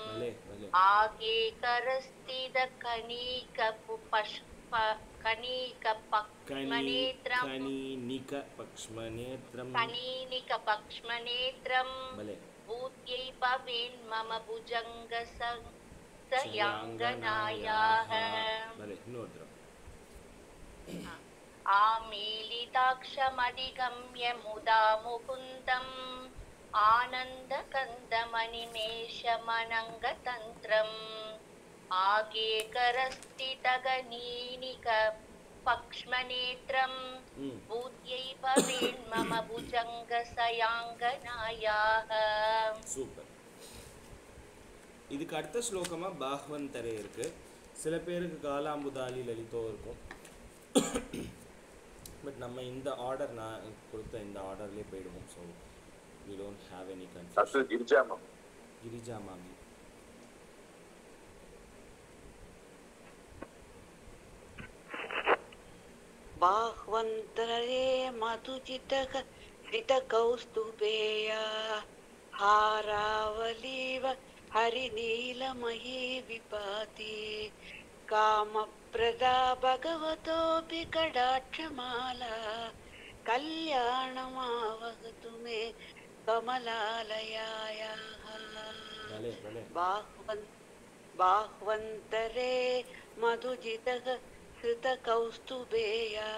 Speaker 4: आगे कनीनिकपक्ष्मनेत्रम् भूत्यै भवेन्मम भुजङ्गसयांगनायाः आमीलिताक्षमधिगम्य मुदा मुकुन्दम् आनन्दकन्दमणिमेषमनङ्गतन्त्रम् आगे करस्थितगणीनिकपक्ष्मनेत्रम् भूत्यै भवेन्मम भुजङ्गसयांगनायाः.
Speaker 1: சூப்பர். இதுக்கு அடுத்த ஸ்லோகமா பாஹ்வந்தரே இருக்கு. சில பேருக்கு காலாம்புதாலி லலிதோ இருக்கும். பட் நம்ம இந்த ஆர்டர் நான் கொடுத்த இந்த ஆர்டர்லேயே போயிடுவோம். So we don't have any confusion. Girija மாமி.
Speaker 6: बाह्वन्तरे मधुजितः श्रितकौस्तुभेया हारावलीव हरिनीलमयी विभाति कामप्रदा भगवतोऽपि कडाक्षमाला कल्याणमावहतु मे कमलालयायाः. बाह्वन्तरे मधुजितः कृतकौस्तुभेया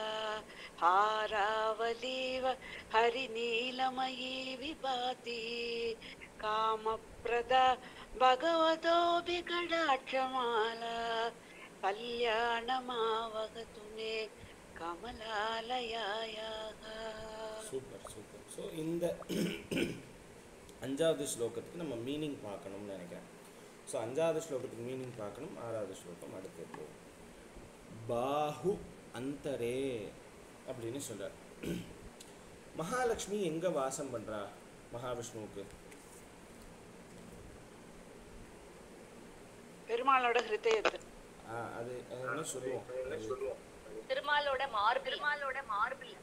Speaker 6: हारावलीव हरिनीलमयी विभाति कामप्रदा भगवतोऽपि कडाक्षमाला कल्याणमावहतु मे कमलालयायाः.
Speaker 1: Super super. ஸோ இந்த அஞ்சாவது ஸ்லோகத்துக்கு நம்ம மீனிங் பார்க்கணும்னு நினைக்கிறேன். ஸோ அஞ்சாவது ஸ்லோகத்துக்கு மீனிங் பார்க்கணும். ஆறாவது ஸ்லோகம் அடுத்து போகும். பாஹு அந்தரே அப்படின்னு சொல்கிறார். மகாலட்சுமி எங்கே வாசம் பண்ணுறா மகாவிஷ்ணுவுக்கு?
Speaker 6: பெருமாளோட ஹிருதயத்தில்.
Speaker 1: அது என்ன சொல்லுவோம்?
Speaker 4: திருமாலோட மார்பில்.
Speaker 1: திருமாலோட மார்பில்.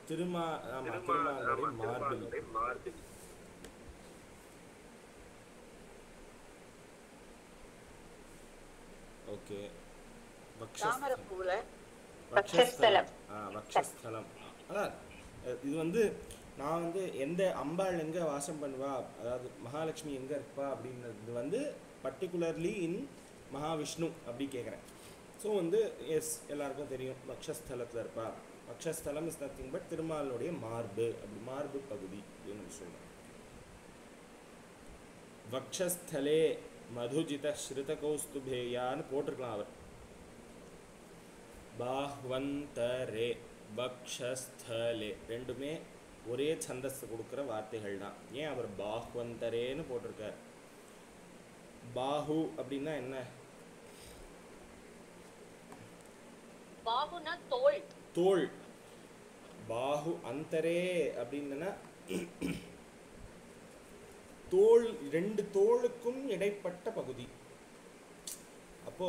Speaker 1: ஓகே. வக்ஷஸ்தலம். அதான் இது வந்து நான் வந்து எந்த அம்பாள் எங்கே வாசம் பண்ணுவா, அதாவது மகாலட்சுமி எங்கே இருப்பா அப்படின்றது வந்து பர்டிகுலர்லி இன் மகாவிஷ்ணு அப்படி கேட்குறேன். ஸோ வந்து எஸ் எல்லாருக்கும் தெரியும் வக்ஷஸ்தலத்தில் இருப்பா. வக்ஷஸ்தலம் இஸ் நத்திங் பட் திருமாலுடைய மார்பு, அப்படி மார்பு பகுதி அப்படின்னு சொல்கிறேன். வக்ஷஸ்தலே மதுஜித ஸ்ருத கௌஸ்துபேயான்னு போட்டிருக்கலாம் அவர். பாஹ்வந்தரே வக்ஷஸ்தலே ரெண்டுமே ஒரே சந்தஸ்து கொடுக்குற வார்த்தைகள் தான். ஏன் அவர் பாஹ்வந்தரேன்னு போட்டிருக்கார்? பாஹு அப்படின்னா என்ன?
Speaker 4: பாஹுனா தோள்.
Speaker 1: தோள். பாஹு அந்தரே அப்படின்னா தோள், ரெண்டு தோளுக்கும் இடைப்பட்ட பகுதி. அப்போ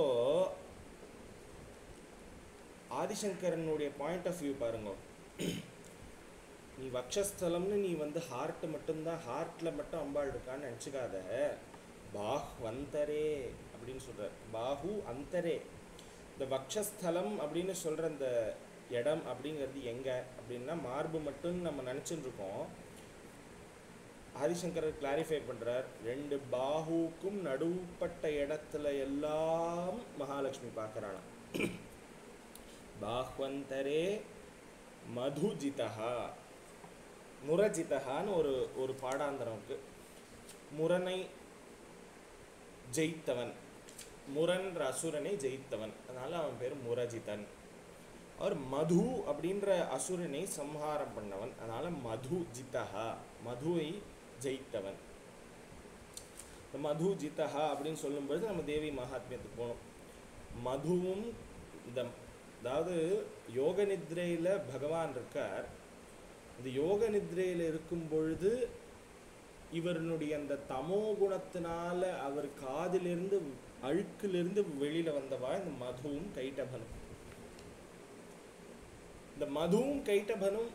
Speaker 1: ஆதிசங்கரனுடைய பாயிண்ட் ஆஃப் வியூ பாருங்க. நீ வக்ஷஸ்தலம்னு நீ வந்து ஹார்ட் மட்டும்தான், ஹார்ட்டில் மட்டும் அம்பாள் இருக்கான்னு நினச்சிக்காத. பாஹ்வந்தரே அப்படின்னு சொல்கிறார். பாஹு அந்தரே. இந்த வக்ஷஸ்தலம் அப்படின்னு சொல்கிற இந்த இடம் அப்படிங்கிறது எங்கே அப்படின்னா மார்பு மட்டும் நம்ம நினச்சிட்டு இருக்கோம். ஆதிசங்கரர் கிளாரிஃபை பண்ணுறார். ரெண்டு பாஹுக்கும் நடுப்பட்ட இடத்துல எல்லாம் மகாலட்சுமி பார்க்குறானா. பாஹ்வந்தரே மதுஜிதா. முரஜிதகான்னு ஒரு பாடாந்தரம் இருக்கு. முரனை ஜெயித்தவன், முரன்ற அசுரனை ஜெயித்தவன், அதனால அவன் பேர் முரஜிதன். அவர் மது அப்படின்ற அசுரனை சம்ஹாரம் பண்ணவன், அதனால மது ஜிதா, மதுவை ஜெயித்தவன். இந்த மது ஜிதா அப்படின்னு சொல்லும்பொழுது நம்ம தேவி மகாத்மியத்துக்கு போகணும். மதுவும் இந்த, அதாவது யோக நித்ரையில் பகவான் இருக்கார். இந்த யோக நித்ரையில் இருக்கும் பொழுது இவருடைய அந்த தமோ குணத்தினால அவர் காதிலிருந்து அழுக்கிலிருந்து வெளியில வந்தவா இந்த மதுவும் கைட்டபனும். இந்த மதுவும் கைட்டபனும்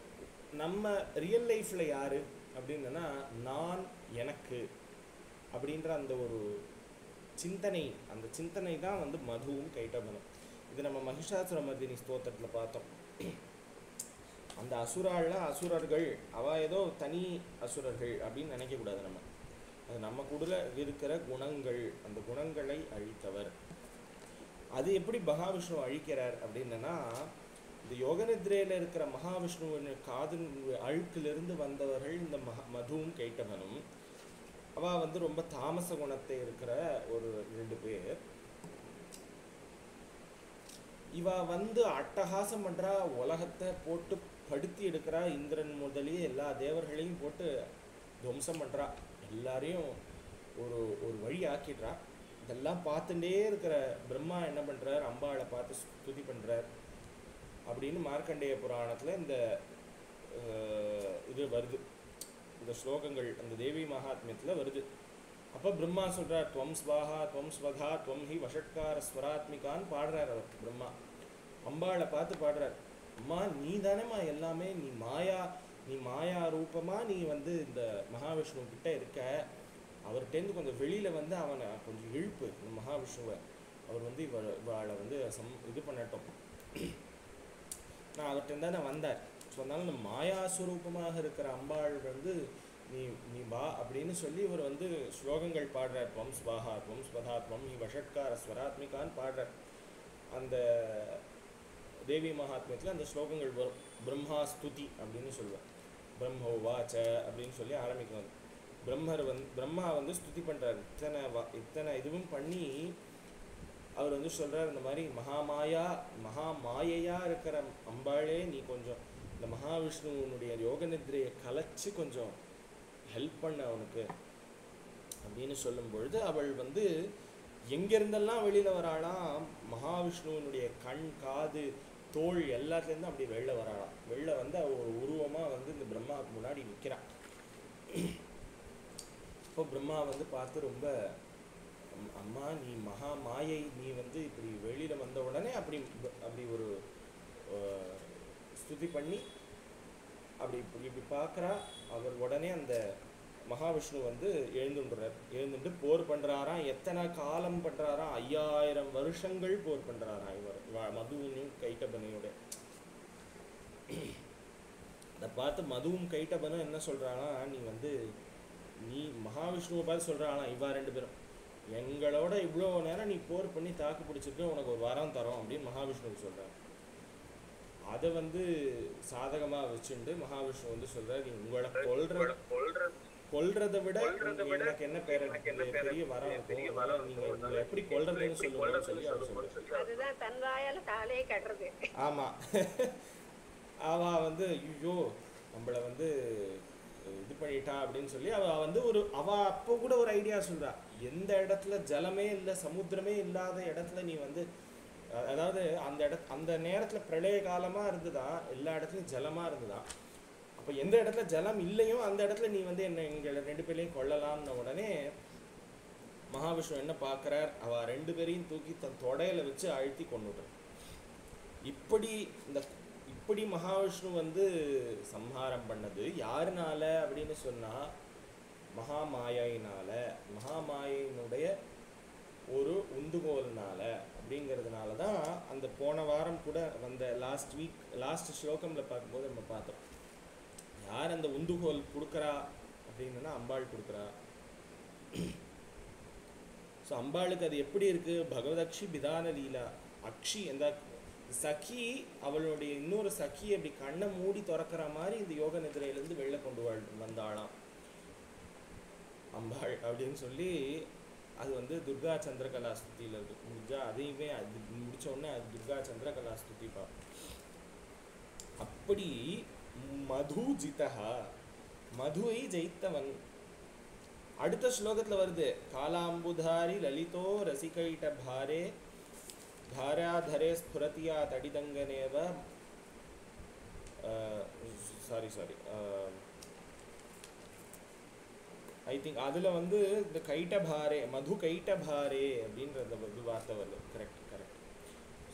Speaker 1: நம்ம ரியல் லைஃப்ல யாரு அப்படின்னா நான் எனக்கு அப்படின்ற அந்த ஒரு சிந்தனை, அந்த சிந்தனை தான் வந்து மதுவும் கைட்டபனும். இது நம்ம மகிஷாசுர மர்தினி ஸ்தோத்திரத்தில் பார்த்தோம். அந்த அசுரர்கள் அவ ஏதோ தனி அசுரர்கள் அப்படின்னு நினைக்கக்கூடாது. நம்ம அது நம்ம கூட இருக்கிற குணங்கள், அந்த குணங்களை அழித்தவர். அது எப்படி மகாவிஷ்ணு அழிக்கிறார் அப்படின்னா, இந்த யோக நித்ரையில் இருக்கிற மகாவிஷ்ணுவின் காதின் அழுக்கிலிருந்து வந்தவர்கள் இந்த மதுவும் கைட்டபனும். அவ வந்து ரொம்ப தாமச குணத்தை இருக்கிற ஒரு 2 பேர். இவ வந்து அட்டகாசம் பண்றா, உலகத்தை போட்டு படுத்தி எடுக்கிறா, இந்திரன் முதலிய எல்லா தேவர்களையும் போட்டு துவம்சம் பண்றா, எல்லாரையும் ஒரு ஒரு வழி ஆக்கிடுறா. இதெல்லாம் பார்த்துட்டே இருக்கிற பிரம்மா என்ன பண்றார், அம்பாளை பார்த்து ஸ்துதி பண்றார் அப்படின்னு மார்க்கண்டேய புராணத்துல இந்த இது வருது, இந்த ஸ்லோகங்கள் அந்த தேவி மகாத்மியத்துல வருது. அப்போ பிரம்மா சொல்றார், துவம் ஸ்வாஹா துவம் ஸ்வதா துவம் ஹி வஷட்கார ஸ்வராத்மிகான்னு பாடுறார் அவர் பிரம்மா. அம்பாளை பார்த்து பாடுறார், அம்மா நீ தானேம்மா எல்லாமே, நீ மாயா ரூபமா நீ வந்து இந்த மகாவிஷ்ணு கிட்ட இருக்க, அவர்கிட்டேருந்து கொஞ்சம் வெளியில வந்து அவனை கொஞ்சம் இழுப்பு, இந்த மகாவிஷ்ணுவை அவர் வந்து இவளை வந்து இது பண்ணட்டும், நான் அவர்கிட்ட தான் வந்தார். ஸோ அதனால இந்த மாயாஸ்வரூபமாக இருக்கிற அம்பாள் வந்து நீ வா அப்படின்னு சொல்லி இவர் வந்து ஸ்லோகங்கள் பாடுறார். துவம் ஸ்வாஹா துவம் ஸ்வதா துவம் ஹி வஷட்கார ஸ்வராத்மிகான்னு பாடுறார். அந்த தேவி மகாத்மியத்தில் அந்த ஸ்லோகங்கள் வரும். பிரம்மா ஸ்துதி அப்படின்னு சொல்லுவார், பிரம்மோ வாச்ச அப்படின்னு சொல்லி ஆரம்பிக்கிறது. பிரம்மா வந்து ஸ்துதி பண்ணுறார். இத்தனை இதுவும் பண்ணி அவர் வந்து சொல்கிறார், இந்த மாதிரி மகாமாயையாக இருக்கிற அம்பாளே நீ கொஞ்சம் இந்த மகாவிஷ்ணுவனுடைய யோக நித்ரையை கலைச்சி கொஞ்சம் ஹெல்ப் பண்ண அவனுக்கு அப்படின்னு சொல்லும் பொழுது அவள் வந்து எங்கேருந்தெல்லாம் வெளியில் வராளாம், மகாவிஷ்ணுவனுடைய கண் காது தோல் எல்லாத்துலேருந்து அப்படி வெளில வராளாம். வெளில வந்து அவள் ஒரு உருவமாக வந்து இந்த பிரம்மாவுக்கு முன்னாடி நிற்கிறான். இப்போ பிரம்மா வந்து பார்த்து ரொம்ப, அம்மா நீ மகா மாயை, நீ வந்து இப்படி வெளியில் வந்த உடனே அப்படி ஒரு ஸ்துதி பண்ணி இப்படி பார்க்குறா. அவர் உடனே அந்த மகாவிஷ்ணு வந்து எழுந்துட்டு போர் பண்ணுறாராம். எத்தனை காலம் பண்ணுறாராம், 5000 வருஷங்கள் போர் பண்ணுறாராம் இவர் மதுவும் கைட்டபனையோட. அதை பார்த்து மதுவும் கைட்டபனும் என்ன சொல்கிறானா, நீ மகாவிஷ்ணுவை பார்த்து சொல்கிறானா, இவா 2 பேரும் எங்களோட இவ்வளோ நேரம் நீ போர் பண்ணி தாக்கு பிடிச்சிருக்க, உனக்கு ஒரு வரம் தரோம் அப்படின்னு மகாவிஷ்ணுவுக்கு சொல்கிறார். அதை வந்து சாதகமாக வச்சுட்டு மகாவிஷ்ணு வந்து சொல்கிறார், நீ உங்களை கொல்றதை விட எனக்கு என்ன பெரிய வரம் இருக்கும், நீங்கள் உங்களை எப்படி கொல்றதுன்னு சொல்லுங்கன்னு சொல்லி அவர் சொல்கிறார்.
Speaker 3: அதுதான் தன் வாயால தாலே கட்டுறது.
Speaker 1: ஆமாம், அவ வந்து ஐயோ நம்மளை வந்து இது பண்ணிட்டா அப்படின்னு சொல்லி அவ அப்போ கூட ஒரு ஐடியா சொல்றா, எந்த இடத்துல ஜலமே இல்லை சமுத்திரமே இல்லாத இடத்துல நீ வந்து, அதாவது அந்த நேரத்துல பிரளய காலமா இருந்துதான், எல்லா இடத்துலையும் ஜலமா இருந்துதான். அப்போ எந்த இடத்துல ஜலம் இல்லையோ அந்த இடத்துல நீ வந்து எங்களை 2 பேரையும் கொல்லலாம்னு உடனே மகாவிஷ்ணு என்ன பார்க்குறார், அவ 2 பேரையும் தூக்கி தன் தொடையில வச்சு அழுத்தி கொண்டுட்டார். இப்படி மகாவிஷ்ணு வந்து சம்ஹாரம் பண்ணது யாருனால அப்படின்னு சொன்னா, மகாமாயினால, மகாமாயினுடைய ஒரு உந்துகோல்னால. அப்படிங்கிறதுனால தான் அந்த போன வாரம் கூட வந்த லாஸ்ட் ஸ்லோகம்ல பார்க்கும்போது நம்ம பார்த்தோம், யார் அந்த உந்துகோல் கொடுக்குறா அப்படின்னா அம்பாள் கொடுக்குறா. ஸோ அம்பாளுக்கு அது எப்படி இருக்கு, பகவதக்ஷி பிதான லீலா. அக்ஷி அந்த சகி அவளுடைய இன்னொரு சகி அப்படி கண்ணை மூடி திறக்கிற மாதிரி இந்த யோக நிதிரையிலேருந்து வெளில கொண்டு வந்தாளாம் அம்பாள் அப்படின்னு சொல்லி. அது வந்து துர்கா சந்திரகலா ஸ்துதியில் இருக்கு. முடிஞ்சா அதையுமே அது முடிச்ச உடனே அது துர்கா சந்திரகலா ஸ்துதி பா. அப்படி மது ஜிதஹா, மதுவை ஜெயித்தவன். அடுத்த ஸ்லோகத்தில் வருது, காலாம்புதாரி லலிதோ ரசிகைட்ட பாரே தாராதரே ஸ்புரதியா தடிதங்கனேவ. சாரி ஐ திங்க் அதில் வந்து இந்த கைட்டபாரே, மது கைட்டபாரே அப்படின்ற வார்த்தை வருது. கரெக்ட்.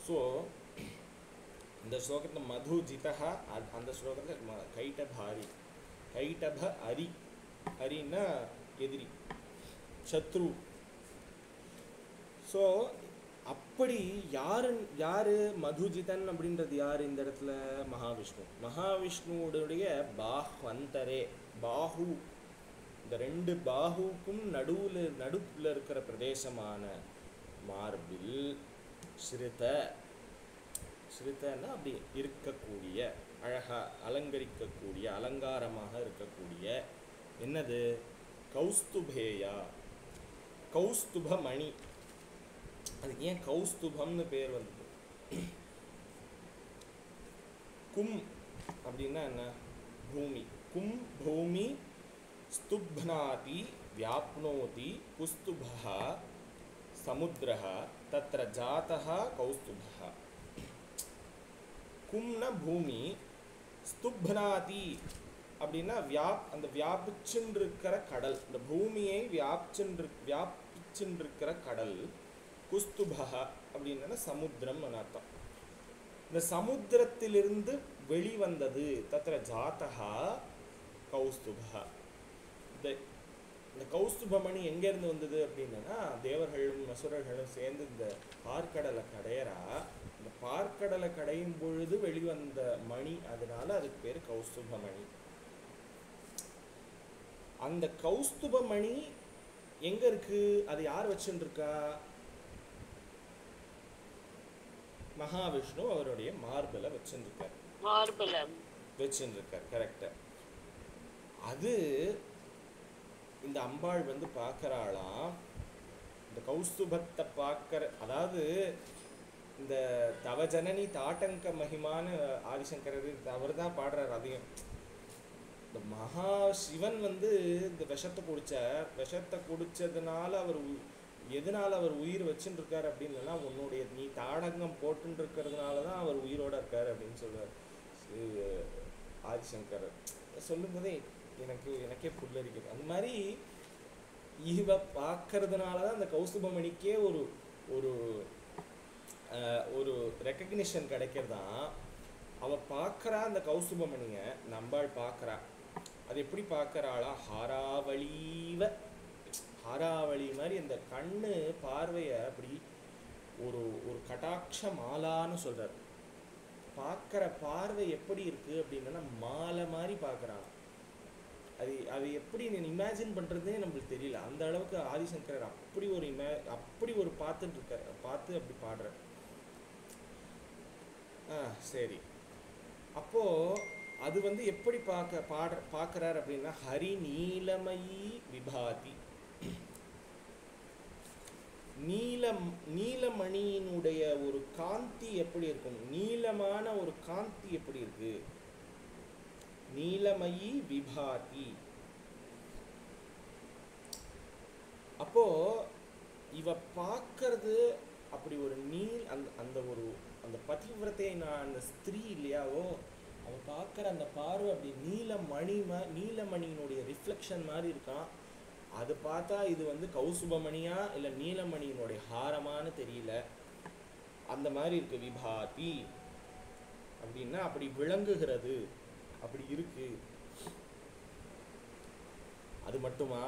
Speaker 1: ஸோ இந்த ஸ்லோகத்தில் மது ஜிதா, அந்த ஸ்லோகத்தில் கைட்டபாரி, கைட்டப அரி, அரின்னா எதிரி, சத்ரு. ஸோ அப்படி யாரு மதுஜிதன் அப்படின்றது யார் இந்த இடத்துல? மகாவிஷ்ணு. மகாவிஷ்ணுவுடைய பாஹ்வந்தரே, பாஹு, இந்த ரெண்டு பாஹுக்கும் நடுவில் இருக்கிற பிரதேசமான மார்பில் ஸ்ருதன்னா அப்படி இருக்கக்கூடிய, அழகா அலங்கரிக்கக்கூடிய, அலங்காரமாக இருக்கக்கூடிய என்னது? கௌஸ்துபேயா, கௌஸ்துப மணி. அதுக்கு ஏன் கௌஸ்துபம்னு பேர் வந்தது? கும் அப்படின்னா என்ன? பூமி. கும் பூமி, ஸ்துப்னாதி வியாப்னோதி குஸ்துபஹ சமுத்திரஹ தத்ர ஜாதஹ கௌஸ்துபஹ. கும்னா பூமி, ஸ்துப்னாதி அப்படின்னா அந்த வியாபிச்சுருக்கிற கடல், இந்த பூமியை வியாபிச்சுருக்கிற கடல். குஸ்துபஹ அப்படின்னா சமுத்திரம் அர்த்தம். இந்த சமுத்திரத்திலிருந்து வெளிவந்தது. தத்ர ஜாதஹா கௌஸ்துபஹ. இந்த கௌஸ்துபமணி எங்கேருந்து வந்தது அப்படின்னா, தேவர்களும் அசுரர்களும் சேர்ந்து இந்த பார்க்கடலை கடையறா. இந்த பார்க்கடலை கடையும் பொழுது வெளிவந்த மணி, அதனால அதுக்கு பேர் கௌஸ்துபமணி. அந்த கௌஸ்துபமணி எங்க இருக்கு? அது யார் வச்சுட்டு இருக்கா? மகாவிஷ்ணு அவருடைய மார்பில் வச்சுருக்கார். கரெக்டா. அது இந்த அம்பாள் வந்து பார்க்கறாளாம். இந்த கௌஸ்துபத்தை பார்க்கற, அதாவது இந்த தவஜனனி தாட்டங்க மகிமான ஆதிசங்கரர் அவர் தான் பாடுறார் அதிகம். இந்த மகா சிவன் வந்து இந்த விஷத்தை குடிச்சதுனால அவர் எதனால அவர் உயிர் வச்சுட்டு இருக்காரு அப்படின்னா, உன்னுடைய நீ தாடங்கம் போட்டு இருக்கிறதுனால தான் அவர் உயிரோட இருக்காரு அப்படின்னு சொல்றார் ஆதிசங்கரர். சொல்லும் போதே எனக்கே புல்லரிக்குது. அந்த மாதிரி இவ பார்க்கறதுனால தான் அந்த கௌஸ்துபமணிக்கே ஒரு ஒரு ஒரு ரெக்கக்னிஷன் கிடைக்கிறதான். அவ பார்க்கறா அந்த கௌஸ்துபமணிய, நம்பாள் பார்க்கறா. அது எப்படி பார்க்கறாளா? ஹாராவளி மாதிரி அந்த கண்ணு பார்வையை அப்படி ஒரு ஒரு கடாட்ச மாலான்னு சொல்றாரு. பார்க்குற பார்வை எப்படி இருக்கு அப்படின்னா மாலை மாதிரி பார்க்குறான். அது எப்படி நீ இமேஜின் பண்ணுறதே நம்மளுக்கு தெரியல. அந்த அளவுக்கு ஆதிசங்கரர் அப்படி ஒரு பார்த்துட்டு இருக்கார். பார்த்து அப்படி பாடுற. சரி, அப்போ அது வந்து எப்படி பார்க்கறார் அப்படின்னா, ஹரி நீலமயி விபாதி. நீலமணியினுடைய ஒரு காந்தி எப்படி இருக்கும்? நீலமான ஒரு காந்தி எப்படி இருக்கு? நீலமயி விபாதி. அப்போ இவ பார்க்கறது அப்படி ஒரு அந்த பதிவிரத்தை, அந்த ஸ்திரீ இல்லையாவோ, அவ பார்க்குற அந்த பார்வை அப்படி நீலமணியினுடைய ரிஃப்ளெக்ஷன் மாதிரி இருக்கான். அது பார்த்தா இது வந்து கௌசுபமணியா இல்லை நீலமணியினுடைய ஹாரமானு தெரியல. அந்த மாதிரி இருக்கு. விபாதி அப்படின்னா அப்படி விளங்குகிறது, அப்படி இருக்கு. அது மட்டுமா?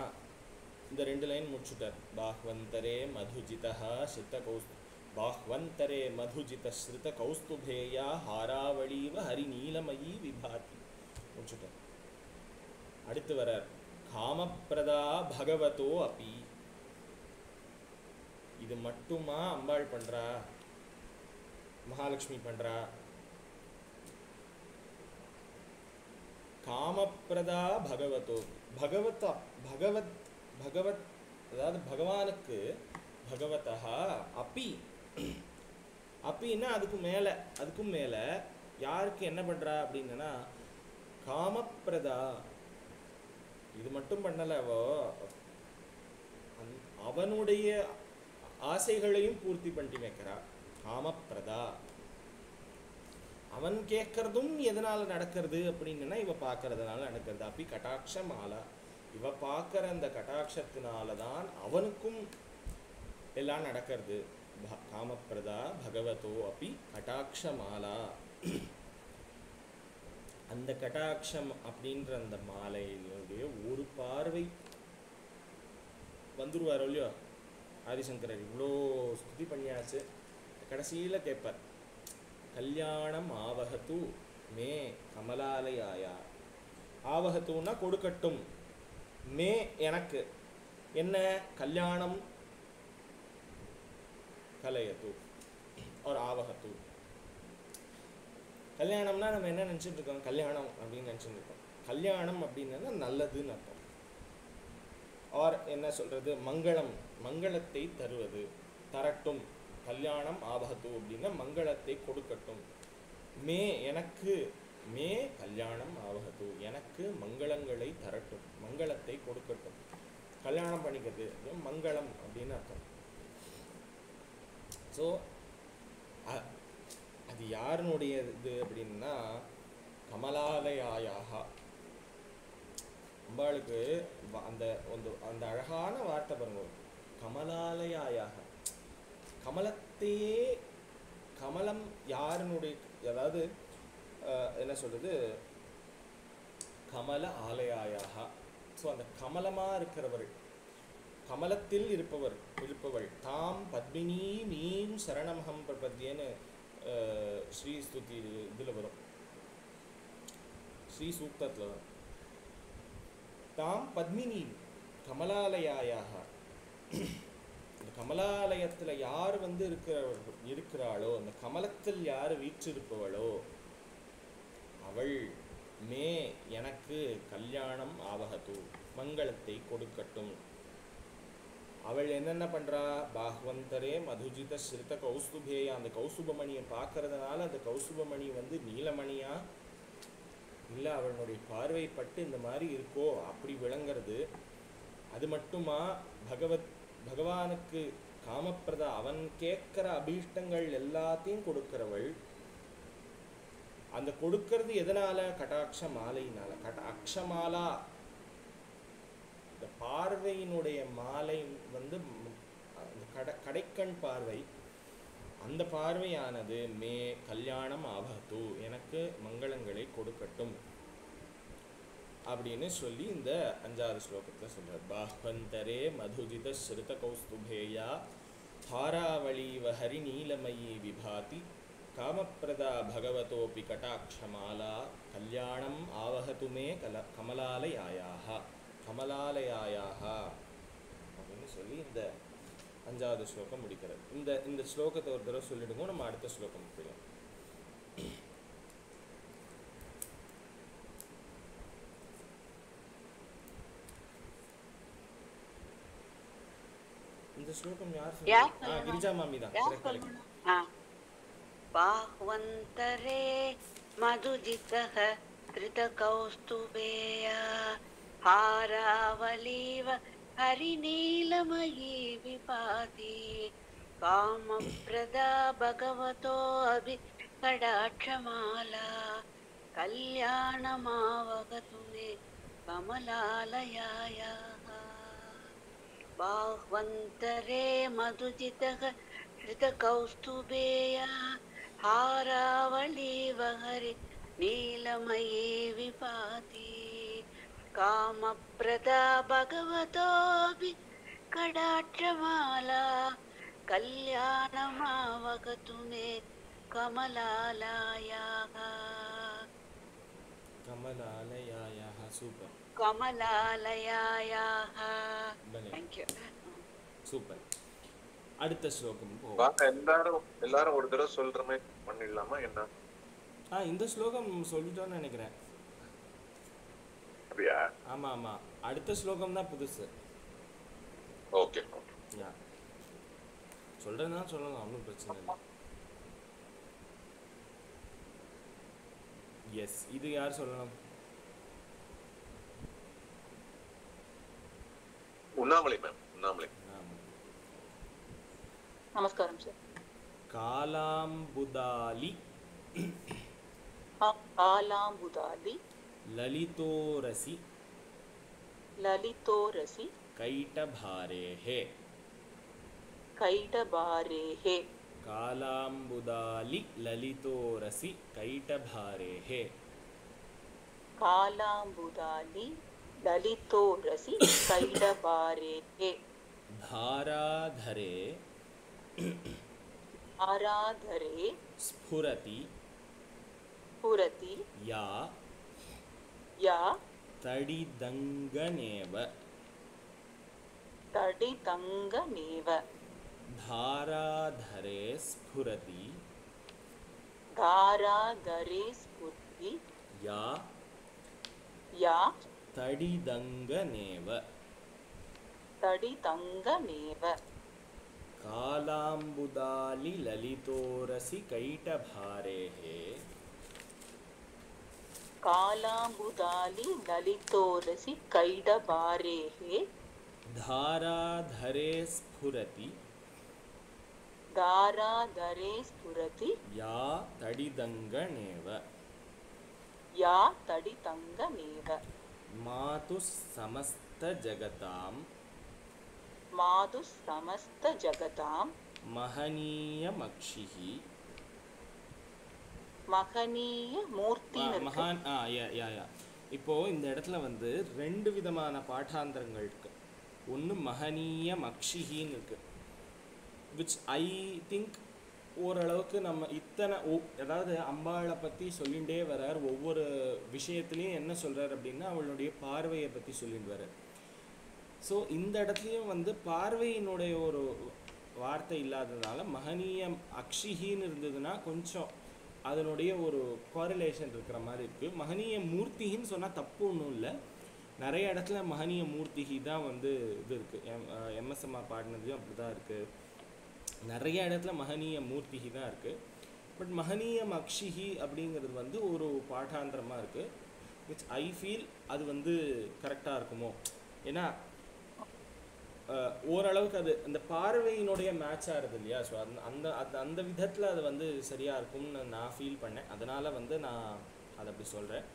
Speaker 1: இந்த 2 லைன் முடிச்சுட்டார். பாஹ்வந்தரே மதுஜிதா ஸ்ருத பாஹ்வந்தரே மதுஜித ஸ்ருத கௌஸ்துபேயா ஹாராவளீவ ஹரி நீலமயி விபாதி முடிச்சுட்டார். அடுத்து வரார். காமப்பிரதா பகவதோ அப்பி. இது மட்டுமா அம்பாள் பண்றா? மகாலட்சுமி பண்றா? காமப்பிரதா பகவதோ, பகவத் அதாவது பகவானுக்கு, பகவதா அப்பி. அப்பின்னா அதுக்கும் மேல யாருக்கு என்ன பண்றா அப்படின்னா, காமப்பிரதா. இது மட்டும் பண்ணலவோ, அவனுடைய ஆசைகளையும் பூர்த்தி பண்ணி வைக்கிறா. காமப்பிரதா. அவன் கேட்கறதும் எதனால நடக்கிறது அப்படின்னா, இவ பார்க்கறதுனால நடக்கிறது. அப்படி கட்டாட்சமாலா. இவ பார்க்கற அந்த கட்டாட்சத்தினால தான் அவனுக்கும் எல்லாம் நடக்கிறது. காமப்பிரதா பகவதோ அப்படி கட்டாட்சமாலா. அந்த கடாட்சம் அப்படின்ற அந்த மாலையினுடைய ஒரு பார்வை வந்துருவார் இல்லையோ ஆதிசங்கரர். இவ்வளோ ஸ்துதி பண்ணியாச்சு, கடைசியில் கேட்பார், கல்யாணம் ஆவகத்து மே கமலாலயாயா. ஆவகத்துன்னா கொடுக்கட்டும், மே எனக்கு என்ன, கல்யாணம் கலையத்து ஒரு ஆவகத்து. கல்யாணம்னா நம்ம என்ன நினச்சிட்டு இருக்கோம், கல்யாணம் அப்படின்னு நினச்சிட்டு இருக்கோம். கல்யாணம் அப்படின்னா நல்லதுன்னு அர்த்தம். ஆர் என்ன சொல்றது, மங்களம், மங்களத்தை தருவது, தரட்டும். கல்யாணம் ஆவகத்து அப்படின்னா மங்களத்தை கொடுக்கட்டும். மே எனக்கு, மே கல்யாணம் ஆவகத்து, எனக்கு மங்களங்களை தரட்டும், மங்களத்தை கொடுக்கட்டும். கல்யாணம் பண்ணிக்கிறது மங்களம் அப்படின்னு அர்த்தம். ஸோ அது யாருனுடைய இது அப்படின்னா கமலாலயாயாக. அம்பாளுக்கு அந்த அந்த அழகான வார்த்தை பாருங்க, கமலாலயாயாக. கமலத்தையே, கமலம் யாருனுடைய, அதாவது என்ன சொல்றது, கமல ஆலயாயாக. ஸோ அந்த கமலமாக இருக்கிறவர்கள், கமலத்தில் இருப்பவள் தாம் பத்மினி நீம் சரணமகம் பிரபத்தியன்னு ஸ்ரீ ஸ்துதி இதில் வரும், ஸ்ரீ சூக்தத்தில் வரும். தாம் பத்மினி கமலாலயாயாக. இந்த கமலாலயத்தில் யார் வந்து இருக்கிறாளோ, அந்த கமலத்தில் யார் வீற்றிருப்பவளோ அவள் மே எனக்கு கல்யாணம் ஆவகத்து, மங்களத்தை கொடுக்கட்டும். அவள் என்னென்ன பண்ணுறா, பாஹ்வந்தரே மதுஜித ஸ்ருத கௌஸ்துபேயா. அந்த கௌசுபமணியை பார்க்கறதுனால அந்த கௌசுபமணி வந்து நீலமணியா இல்லை அவளுடைய பார்வைப்பட்டு இந்த மாதிரி இருக்கோ அப்படி விளங்கிறது. அது மட்டுமா, பகவானுக்கு காமப்பிரதா, அவன் கேட்குற அபீஷ்டங்கள் எல்லாத்தையும் கொடுக்கிறவள். அந்த கொடுக்கறது எதனால, கடாட்ச மாலையினால. அக்ஷமாலா, இந்த பார்வையினுடைய மாலை வந்து கடைக்கண் பார்வை, அந்த பார்வையானது மே கல்யாணம் ஆபத்து, எனக்கு மங்களங்களை கொடுக்கட்டும் அப்படின்னு சொல்லி இந்த 5வது ஸ்லோகத்தில் சொல்றார். பாஹ்வந்தரே மதுஜித ஸ்ருத கௌஸ்துபேயா ஹாராவளீவ ஹரிநீலமயி விபாதி காமப்பிரதா பகவதோபி கடாட்சமாலா கல்யாணம் ஆவகத்து மே கமலாலயாயாக, கமலாலயாயாக அப்படின்னு சொல்லி இந்த 5வது ஸ்லோகம் முடிக்கிறது. இந்த ஸ்லோகத்தை ஒரு தடவை சொல்லிடுங்க, நம்ம அடுத்த ஸ்லோகம் போயிடலாம். இந்த ஸ்லோகம் யார் சொல்லுங்க? கிரிஜா மாமி தான்.
Speaker 6: பாஹ்வந்தரே மதுஜிதஹ த்ரிதகௌஸ்துபேயா ஹாராவலீவ ஹரிநீலமயி விபாதி காமப்ரதா பகவதோ அபி கடாட்சமாலா கல்யாணமாவகது மே கமலாலயாயா. பாஹ்வந்தரே மதுஜிதஹ த்ரிதகௌஸ்துபேயா ஹாராவலீவ ஹரி நீலமயி விபாதி காமப்ரதா பகவதோபி கடாட்சமாலா கல்யாணமாவகது மே கமலாலயாயாக.
Speaker 1: கமலாலயாயாக, சூப்பர்.
Speaker 6: கமலாலயாயாக. தேங்க்யூ.
Speaker 1: சூப்பர். அடுத்த ஸ்லோகம்
Speaker 2: எல்லாரும் ஒரு தடவை சொல்ற மாதிரி பண்ணிடலாமா என்ன?
Speaker 1: இந்த ஸ்லோகம் சொல்லிட்டோன்னு நினைக்கிறேன்.
Speaker 2: அப்படியா?
Speaker 1: ஆமா ஆமா, அடுத்த ஸ்லோகம் தான் புதுசு.
Speaker 2: ஓகே,
Speaker 1: யா சொல்றேன்னா சொல்லலாம், ஒன்றும் பிரச்சனை இல்லை. எஸ், இது யார் சொல்லணும்?
Speaker 2: உண்ணாமலை மேம். உண்ணாமலை.
Speaker 8: நமஸ்காரம் சார்.
Speaker 1: காலாம்புதாலி
Speaker 8: காலாம்புதாலி
Speaker 1: லலிதோரசி
Speaker 8: லலிதோரசி
Speaker 1: கைட்டபாரேஹே
Speaker 8: கைட்டபாரேஹே
Speaker 1: காலாம்புதாலி லலிதோரசி கைட்டபாரேஹே.
Speaker 8: காலாம்புதாலி லலிதோரசி கைடபாரேஹே.
Speaker 1: தாராதரே
Speaker 8: ஆராதரே
Speaker 1: ஸ்புரதி
Speaker 8: புரதி
Speaker 1: யா
Speaker 8: யா
Speaker 1: தடிதங்கநேவ.
Speaker 8: தடிதங்கநேவ.
Speaker 1: தாராதரே ஸ்புரதி
Speaker 8: தாராதரே ஸ்புரதி
Speaker 1: யா
Speaker 8: யா
Speaker 1: தடிதங்கநேவ.
Speaker 8: தடிதங்கநேவ.
Speaker 1: காலாம்புதாலி லலிதோரசி கைட்டபாரேஹே.
Speaker 8: காலாம்புதாலி லலிதோரசி கைடபாரேஹே.
Speaker 1: தாராதரே ஸ்புரதி
Speaker 8: தாராதரே ஸ்புரதி
Speaker 1: யா தடிதங்கநேவ.
Speaker 8: யா தடிதங்கநேவ.
Speaker 1: மாது சமஸ்த ஜகதாம்
Speaker 8: மாது சமஸ்த ஜகதாம்
Speaker 1: மகனீயமக்ஷிஹி.
Speaker 8: மகனீய மூர்த்தி.
Speaker 1: மகான் இப்போ இந்த இடத்துல வந்து ரெண்டு விதமான பாட்டாந்தரங்கள் இருக்கு. ஒன்று மகனீயமக்ஷிஹின்னு இருக்கு, விச் ஐ திங்க் ஓரளவுக்கு நம்ம இத்தனை அதாவது அம்பாளை பற்றி சொல்லிகிட்டே வர்றார். ஒவ்வொரு விஷயத்துலையும் என்ன சொல்கிறார் அப்படின்னா அவளுடைய பார்வையை பற்றி சொல்லிட்டு வர்றார். ஸோ இந்த இடத்துலையும் வந்து பார்வையினுடைய ஒரு வார்த்தை இல்லாததுனால மகனீயம் அக்ஷிஹின்னு இருந்ததுன்னா கொஞ்சம் அதனுடைய ஒரு கோரிலேஷன் இருக்கிற மாதிரி இருக்குது. மகனீய மூர்த்திகின்னு சொன்னால் தப்பு ஒன்றும் இல்லை. நிறைய இடத்துல மகனீய மூர்த்திகி தான் வந்து இது இருக்குது. எம்எஸ்எம்ஆ பாடினதையும் அப்படி தான் இருக்குது. நிறைய இடத்துல மகனீய மூர்த்திகி தான் இருக்குது. பட் மகனீயம் அக்ஷிஹி அப்படிங்கிறது வந்து ஒரு பாட்டாந்தரமாக இருக்குது, விச் ஐ ஃபீல் அது வந்து கரெக்டாக இருக்குமோ. ஏன்னா ஓரளவுக்கு அது அந்த பார்வையினுடைய மேட்ச் ஆகுது இல்லையா. ஸோ அந்த அந்த விதத்தில் அது வந்து சரியாக இருக்கும்னு நான் ஃபீல் பண்ணேன். அதனால் வந்து நான் அதை அப்படி சொல்கிறேன்.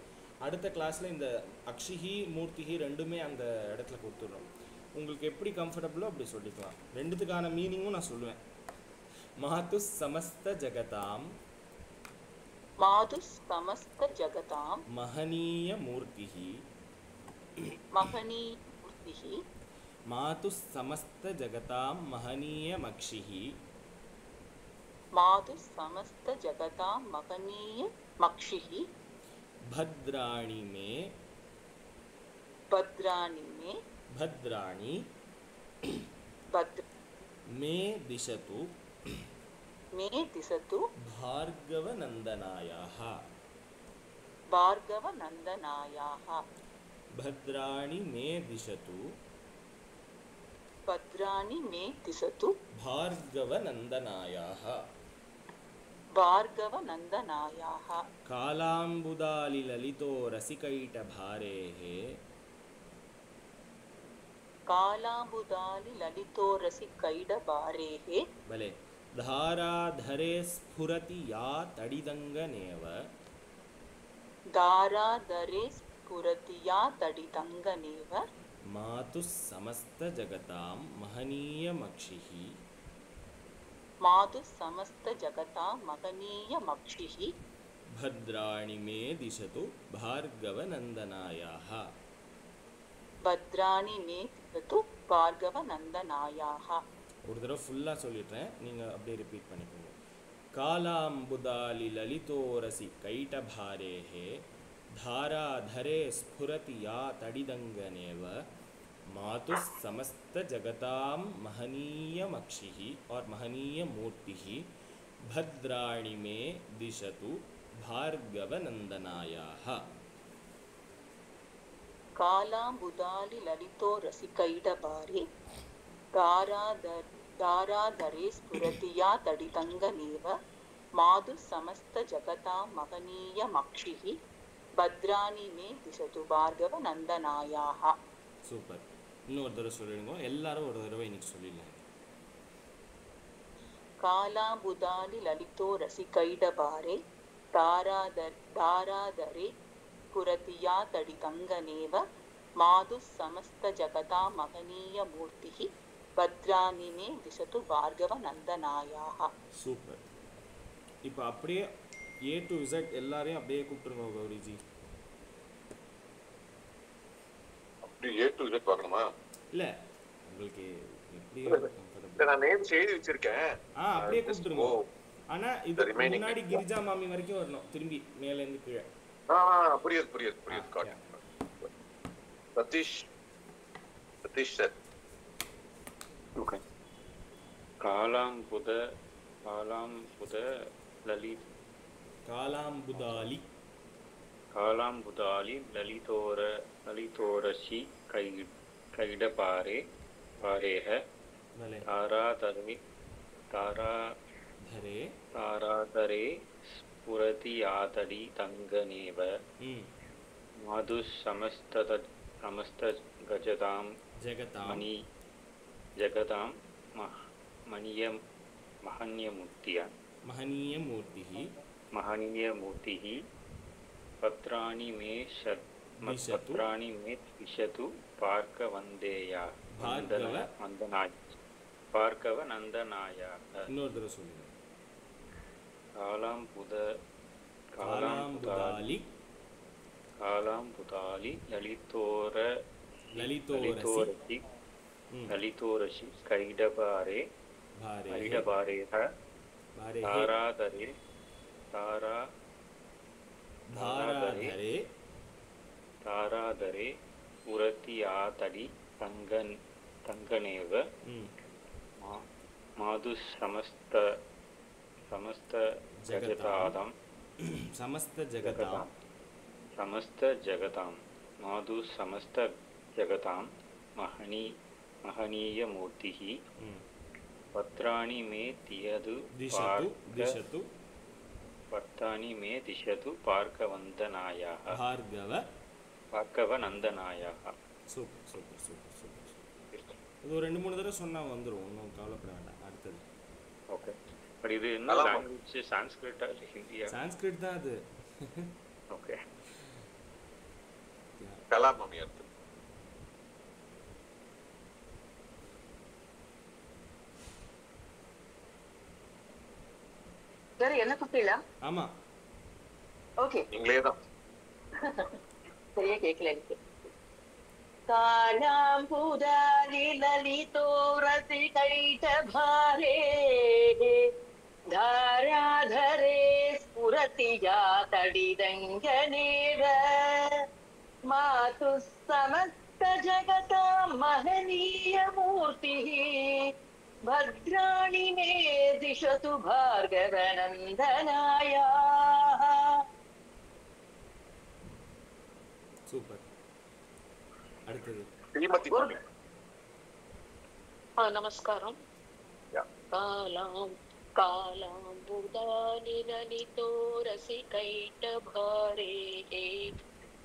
Speaker 1: அடுத்த கிளாஸில் இந்த அக்ஷிஹி மூர்த்திகி ரெண்டுமே அந்த இடத்துல கொடுத்துட்றோம். உங்களுக்கு எப்படி கம்ஃபர்டபுளோ அப்படி சொல்லிக்கலாம். ரெண்டுத்துக்கான மீனிங்கும் நான் சொல்லுவேன். மாது சமஸ்த ஜகதாம்
Speaker 8: மாது சமஸ்த ஜகதாம்
Speaker 1: மகனீய மூர்த்திஹி.
Speaker 8: மகனீய மூர்த்திஹி.
Speaker 1: மாது சமஸ்த ஜகதாம் மகனீயமக்ஷிஹி.
Speaker 8: மாது சமஸ்த ஜகதாம் மகனீய மக்ஷிஹி.
Speaker 1: भद्राणि मे
Speaker 8: भद्राणि मे
Speaker 1: भद्राणि
Speaker 8: भद्र
Speaker 1: मे दिशतु
Speaker 8: मे दिशतु
Speaker 1: भार्गवनन्दनायाः.
Speaker 8: भार्गवनन्दनायाः.
Speaker 1: भद्राणि मे दिशतु
Speaker 8: भद्राणि मे दिशतु
Speaker 1: भार्गवनन्दनायाः.
Speaker 8: भार्गवनन्दनायाः.
Speaker 1: कालाम्बुदालिललितो रसिकैटभारेः.
Speaker 8: कालाम्बुदालि ललितो रसिकैटभारेः.
Speaker 1: भले धाराधरे स्फुरति या तडिदङ्गनेव.
Speaker 8: धाराधरे स्फुरति या तडिदङ्गनेव.
Speaker 1: मातुः समस्तजगतां महनीयमक्षिः.
Speaker 8: मातु समस्त जगता महनीय मक्षिः.
Speaker 1: भद्राणि मे दिशतु भार्गवनन्दनायाः.
Speaker 8: भद्राणि मे दिशतु भार्गवनन्दनायाः.
Speaker 1: ஒரு தடவை ஃபுல்லாக சொல்லிடுறேன், நீங்கள் அப்படியே ரிப்பீட் பண்ணிக்கோங்க. காலாம்புதாலி லலிதோரசி கைட்டபாரேஹே தாராதரே ஸ்புரதி யா தடிதங்கனேவ मातु समस्त जगतां महनीयमक्षिः और महनीय मूर्तिः भद्राणि मे दिशतु भार्गवनन्दनायाः.
Speaker 8: कालाम्बुदालि ललितो रसिकैटभारे दाराधरे स्फुरति या तडिदङ्गनेव. मातु समस्त जगतां महनीयमक्षिः भद्राणि मे दिशतु भार्गवनन्दनायाः.
Speaker 1: சூப்பர். இன்னொரு தடவை சொல்லிடுங்க, எல்லாரும் ஒரு தடவை இன்னைக்கு சொல்லிடலாம்.
Speaker 8: कालाम्बुदालि ललितो रसिकैटभारे दाराधरे स्फुरति या तडिदङ्गनेव. मातु समस्त जगता महनीय मूर्तिः பத்ராணி மே திசது பார்கவ நந்தனாயாக.
Speaker 1: சூப்பர். இப்போ அப்படியே A to Z எல்லாரையும் அப்படியே கூப்பிட்டுருங்க கௌரிஜி.
Speaker 2: அப்படி A to Z பார்க்கணுமா?
Speaker 1: இல்ல உங்களுக்கு எப்படி
Speaker 2: நான் நேம் எழுதி வச்சிருக்கேன்.
Speaker 1: அப்படியே கூப்பிட்டுருங்க. ஆனா இது முன்னாடி கிரிஜா மாமி வரைக்கும் வரணும், திரும்பி மேல இருந்து கீழே.
Speaker 2: புரியுது. சதீஷ் சார்.
Speaker 10: ஓகே. காலாம்புத காலாம்புதாலி லலிதோரசி கைடபாரே பாரேஹ தாராதரே ஸ்புரதி ஆதடி தங்கநேவ மாது சமஸ்த கஜதாம் ஜகதாம் மஹனீயமூர்த்திः பத்ராணி மே திஷது பார்கவ நந்தனாய.
Speaker 1: இன்னொரு தடவை சொல்லுங்க.
Speaker 10: காலாம்புதாலி லலிதோரசி கைடபாரேஹ தாராதரே உரதி ஆதடி தங்கநேவ மாது சமஸ்த ஜகதாம் மாது சமஸ்த ஜகதாம் மஹனீயமூர்த்திः பத்ராணி மே திஷது பார்கவ நந்தனாயாக.
Speaker 1: சூப்பர். இது ஒரு 2-3 தடவை சொன்னா வந்துரும், ஒன்றும் கவலைப்பட வேண்டாம். அடுத்தது.
Speaker 10: ஓகே. பட் இது என்ன லாங்குவேஜ்? சான்ஸ்கிரிட்டா இல்ல ஹிந்தியா?
Speaker 1: சான்ஸ்கிரிட் தான் அது.
Speaker 10: ஓகே.
Speaker 2: கலாமாமி அர்த்தம்.
Speaker 6: சரி, என்ன கூப்பிட்டீங்களா?
Speaker 1: ஆமா.
Speaker 6: ஓகே.
Speaker 2: நீங்களே தான்.
Speaker 6: சரியா கேட்கல எனக்கு. காலாம்புதாலி லலிதோரசி கைடபாரே தாராதரே ஸ்புரதியா தடிதங்கநேவ மாது சமஸ்த ஜகதாம் மஹனீயமூர்த்திः பத்ராணி மே திஷது பார்கவ நந்தனாய.
Speaker 1: சூப்பர். அடுத்தது.
Speaker 6: நமஸ்காரம். காலாம்புதாலி லலிதோரசி கைடபாரே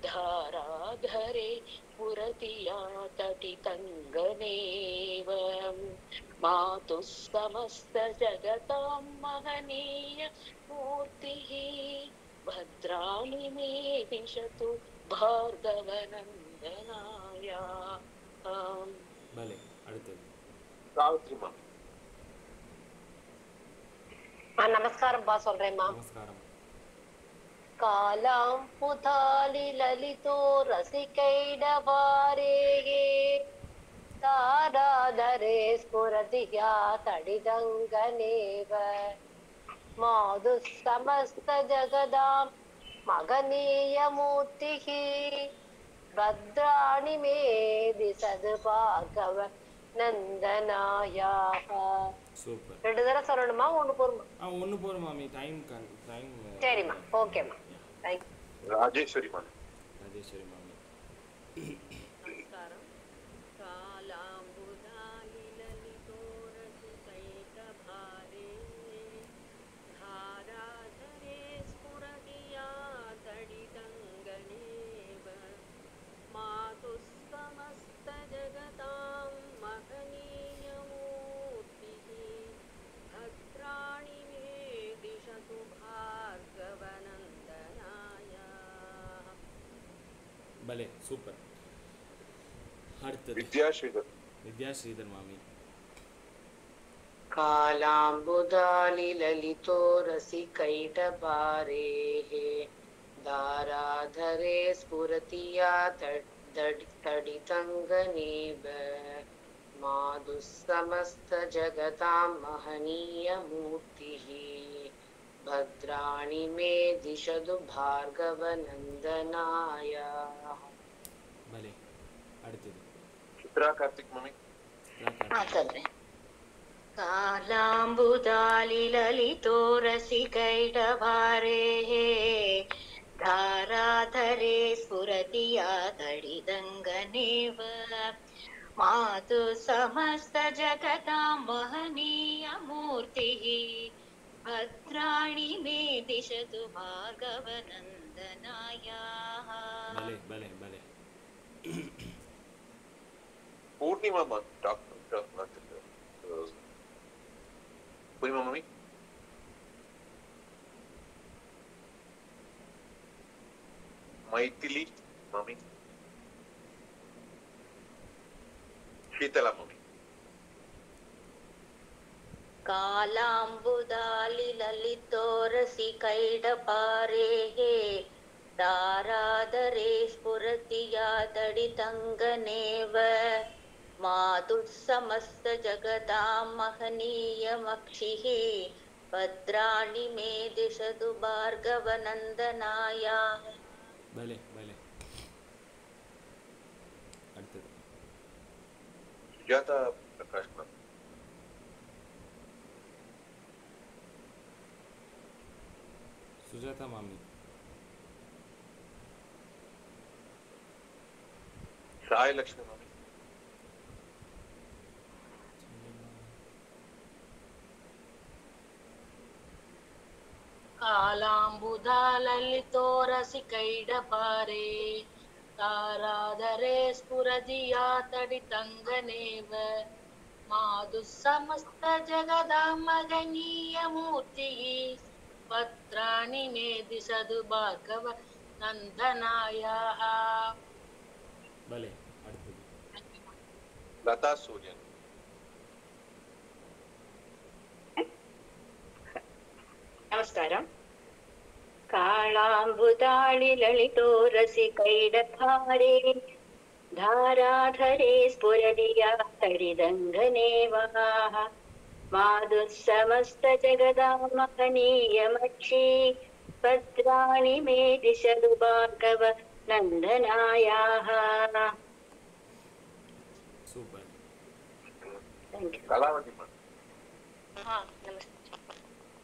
Speaker 6: தாராதரே புரதியா தடி தங்கநேவ மாது சமஸ்த ஜகதாம் மஹனீய மூர்த்திः பத்ராணி மே திஷது பார்கவ நந்தனாய.
Speaker 1: பலே. அடுத்தது.
Speaker 2: சாவித்ரிமா.
Speaker 3: நமஸ்காரம் பா சொல்றேன்மா.
Speaker 1: நமஸ்காரம்.
Speaker 3: காலாம்புதாலி லலிதோரசி கைடபாரே தாராதரே ஸ்புரதியா தடிதங்கநேவ மாது சமஸ்த ஜகதாம் மகனீயமூர்த்திः பத்ராணி மே திஷது பார்கவ நந்தனாயாக.
Speaker 1: சூப்பர்.
Speaker 3: 2 தடவை சொல்லணுமா? 1 போதுமா?
Speaker 1: 1 போதும் மாமி. டைம்.
Speaker 3: சரிம்மா. ஓகேம்மா. தேங்க்யூ.
Speaker 2: ராஜேஸ்வரி மாமி.
Speaker 6: நமஸ்காரம். காலாம்புதாலி லலிதோரசி கைடபாரே தாராதரே ஸ்புரதியா தடிதங்கநேவ மாது சமஸ்த ஜகதாம் மஹனீயமூர்த்திः பத்ராணி மே திஷது பார்கவ நந்தனாய.
Speaker 1: பலே. சூப்பர். அடுத்தது.
Speaker 2: வித்யா ஸ்ரீதர்
Speaker 1: மாமி.
Speaker 11: कालाम्बुदालिललितो रसिकैटभारेः दाराधरे स्फुरति या तडितङ्गनेव माधुस्समस्तजगतां महनीयमूर्तिः भद्राणि मे दिशतु भार्गवनन्दनाय.
Speaker 1: भले அடுத்தது
Speaker 2: சித்ரா கார்த்திக் மம்மி.
Speaker 11: சொல்றேன். कालाम्बुदालिललितो रसिकैटभारेः धाराधरे स्फुरति या तडिदङ्गनेव मातु समस्तजगतां महनीयमूर्तिः भद्राणि मे दिशतु भार्गवनन्दनाय.
Speaker 1: भले भले भले
Speaker 2: Poornima doctor Poornima mummy. Maithili mummy. Sheetala mummy.
Speaker 11: कालाम्बुदालिललितो रसिकैटभारेः दाराधरे स्फुरति या तडितङ्गनेव मातुस्समस्तजगतां महनीयमक्षिः भद्राणि मे दिशतु भार्गवनन्दनाय.
Speaker 1: भले भले அடுத்தது
Speaker 2: சுஜாதா பிரகாஷ் மேம்.
Speaker 1: சுஜாதா மாமி.
Speaker 2: சாய் லட்சுமி மாமி.
Speaker 7: कालाम्बुदालितो रसिकैटभारे ताराधरे स्फुरति या तडितङ्गनेव माधुस्समस्तजगतां महनीयमूर्तिः भद्राणि मे दिशतु भार्गवनन्दनाय.
Speaker 1: भले அடுத்தது
Speaker 2: லதா சூரியன்.
Speaker 9: नमस्कारं. कालाम्बुदालिललितो रसिकैटभारे धाराधरे स्फुरति या तडिदङ्गनेव माधुस्समस्तजगतां महनीयमक्षि भद्राणि मे दिशतु भार्गवनन्दनाय.
Speaker 1: சூப்பர்.
Speaker 2: கலாவதி மேம்.
Speaker 11: नमस्ते.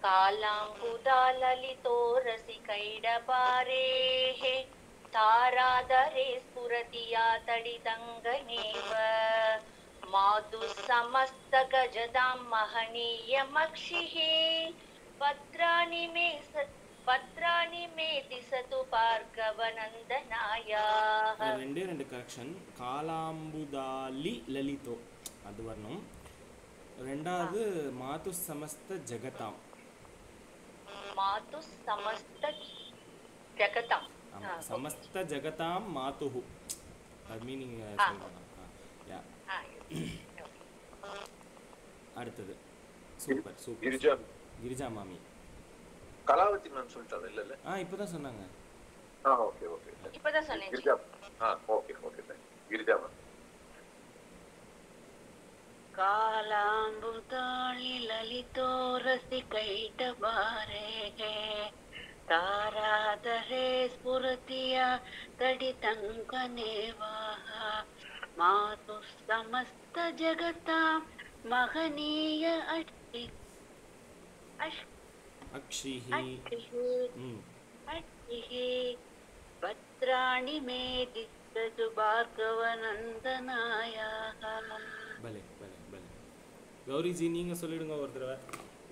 Speaker 11: कालाम्बुदालितो रसिकैटभारेः ताराधरे स्फुरति या तडितङ्गनेव मातुस्समस्तजगतां महनीयमक्षिः भद्राणि मे दिशतु भार्गवनन्दनाय.
Speaker 1: ரெண்டே ரெண்டு கரெக்ஷன். காலாம்புதாலி லலிதோ அது வரணும். ரெண்டாவது மாது சமஸ்த ஜெகதாம்.
Speaker 11: मातु समस्त जगतां.
Speaker 1: समस्त जगतां मातुः. அது மீனிங் சொல்றாங்க. யா அடுத்தது சூப்பர் சூப்பர்.
Speaker 2: கிரிஜா.
Speaker 1: கிரிஜா மாமி.
Speaker 2: கலாவதி மேம் சொல்லிட்டாங்க இல்ல இல்ல.
Speaker 1: இப்பதான் சொன்னாங்க.
Speaker 2: Okay okay.
Speaker 11: இப்பதான் சொன்னேன்.
Speaker 2: Girija. Okay okay. Girija ma'am.
Speaker 11: कालाम्बुदालिललितो रसिकैटभारेः ताराधरे स्फुरति या तडितङ्गनेव मातुस्समस्तजगतां महनीय
Speaker 1: अक्षिः भद्राणि मे दिशतु भार्गवनन्दनाय. भले भले भले. கௌரி ஜி நீங்க சொல்லிடுங்க ஒரு தடவை.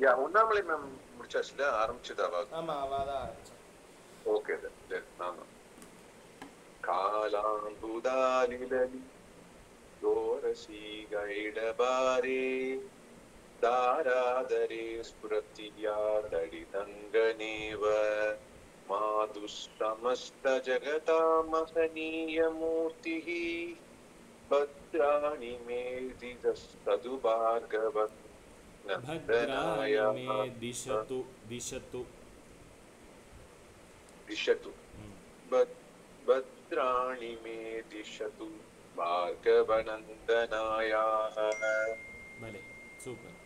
Speaker 2: யா உண்ணாமலை மேம் முடிச்சாச்சுல ஆரம்பிச்சதாவா?
Speaker 1: ஆமா அவாதான் ஆரம்பிச்சோம்.
Speaker 2: ஓகே தென் நாம காலாம்புதாலிலலி தோரசி கைடபாரே தாராதரே ஸ்புரத்தியா தடிதங்கனேவ மாதுஸ்தமஸ்த ஜகதா மகனீயமூர்த்திः भद्राणि मे दिशतु भार्गवनन्दनाय.
Speaker 1: भद्राणि मे दिशतु दिशतु
Speaker 2: दिशतु भद्राणि मे दिशतु भार्गवनन्दनायाः.
Speaker 1: भले சூப்பர்.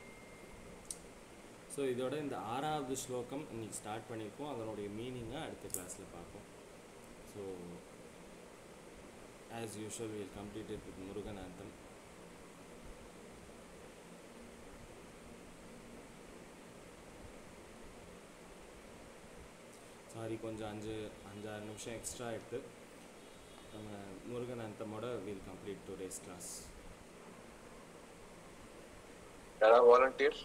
Speaker 1: ஸோ இதோட இந்த 6வது ஸ்லோகம் இன்னைக்கு ஸ்டார்ட் பண்ணியிருக்கோம். அதனுடைய மீனிங்கை அடுத்த கிளாஸில் பார்ப்போம். So as usual will complete it with Murugan anthem. Sorry, கொஞ்சம் 5-6 நிமிஷம் எக்ஸ்ட்ரா எடுத்து நம்ம முருகன் ஆந்தமோட வில் கம்ப்ளீட் டுடேஸ் கிளாஸ்.
Speaker 2: யாராவது வாலண்டியர்ஸ்?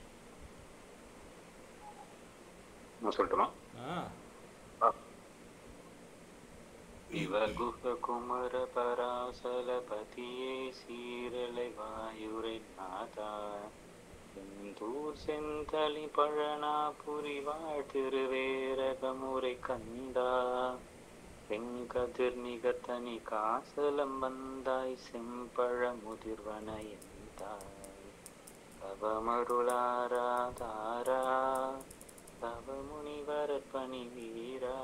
Speaker 10: நான் சொல்லட்டுமா? இவகுக குமர பராசலபதியே சீரலை வாயுரை நாதா செந்தூர் செந்தளி பழனா புரிவாழ் திருவேரகமுறை கண்டா வெங்கதிர் நிகத்தனி காசலம் வந்தாய் செம்பழ முதிர்வன எந்தாய் தவமருளாராதாரா தவ முனிவர் பணி வீரா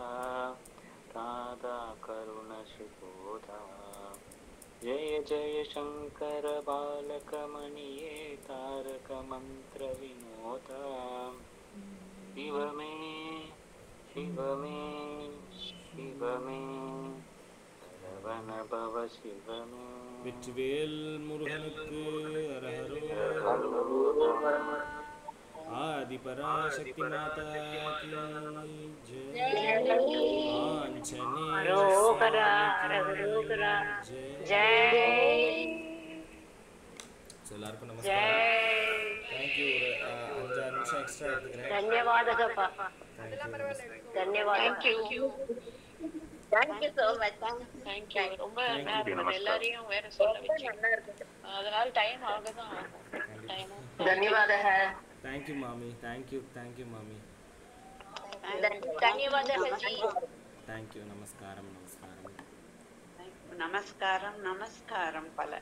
Speaker 10: ராதா கருண சுபோதா ஜய ஜய சங்கர பாலக மணியே தாரக மந்திர வினோதா சிவமே சிவமே சிவமே சரவண பவ சிவமே.
Speaker 1: வெற்றிவேல் முருகனுக்கு ஆதி பராசக்தி மாதா की जय. आंजनेय எல்லாருக்கும் நமஸ்காரம். தேங்க்யூ. ஒரு 5-6 நிமிஷம் எக்ஸ்ட்ரா எடுத்துக்கிறேன்.
Speaker 9: ಧನ್ಯವಾದಗಪ್ಪ. ಧನ್ಯವಾದ.
Speaker 4: Thank you so much. தேங்க்யூ. ரொம்ப எல்லாரையும் வேற சொல்ல வச்சீங்க. அதனால டைம் ஆகதான் ஆகும்.
Speaker 9: ಧನ್ಯವಾದः.
Speaker 1: தேங்க்யூ மாமி. தேங்க்யூ மாமி.
Speaker 4: ಧನ್ಯವಾದः ಜಿ.
Speaker 1: தேங்க்யூ. நமஸ்காரம்.
Speaker 5: நமஸ்காரம் நமஸ்காரம் பல.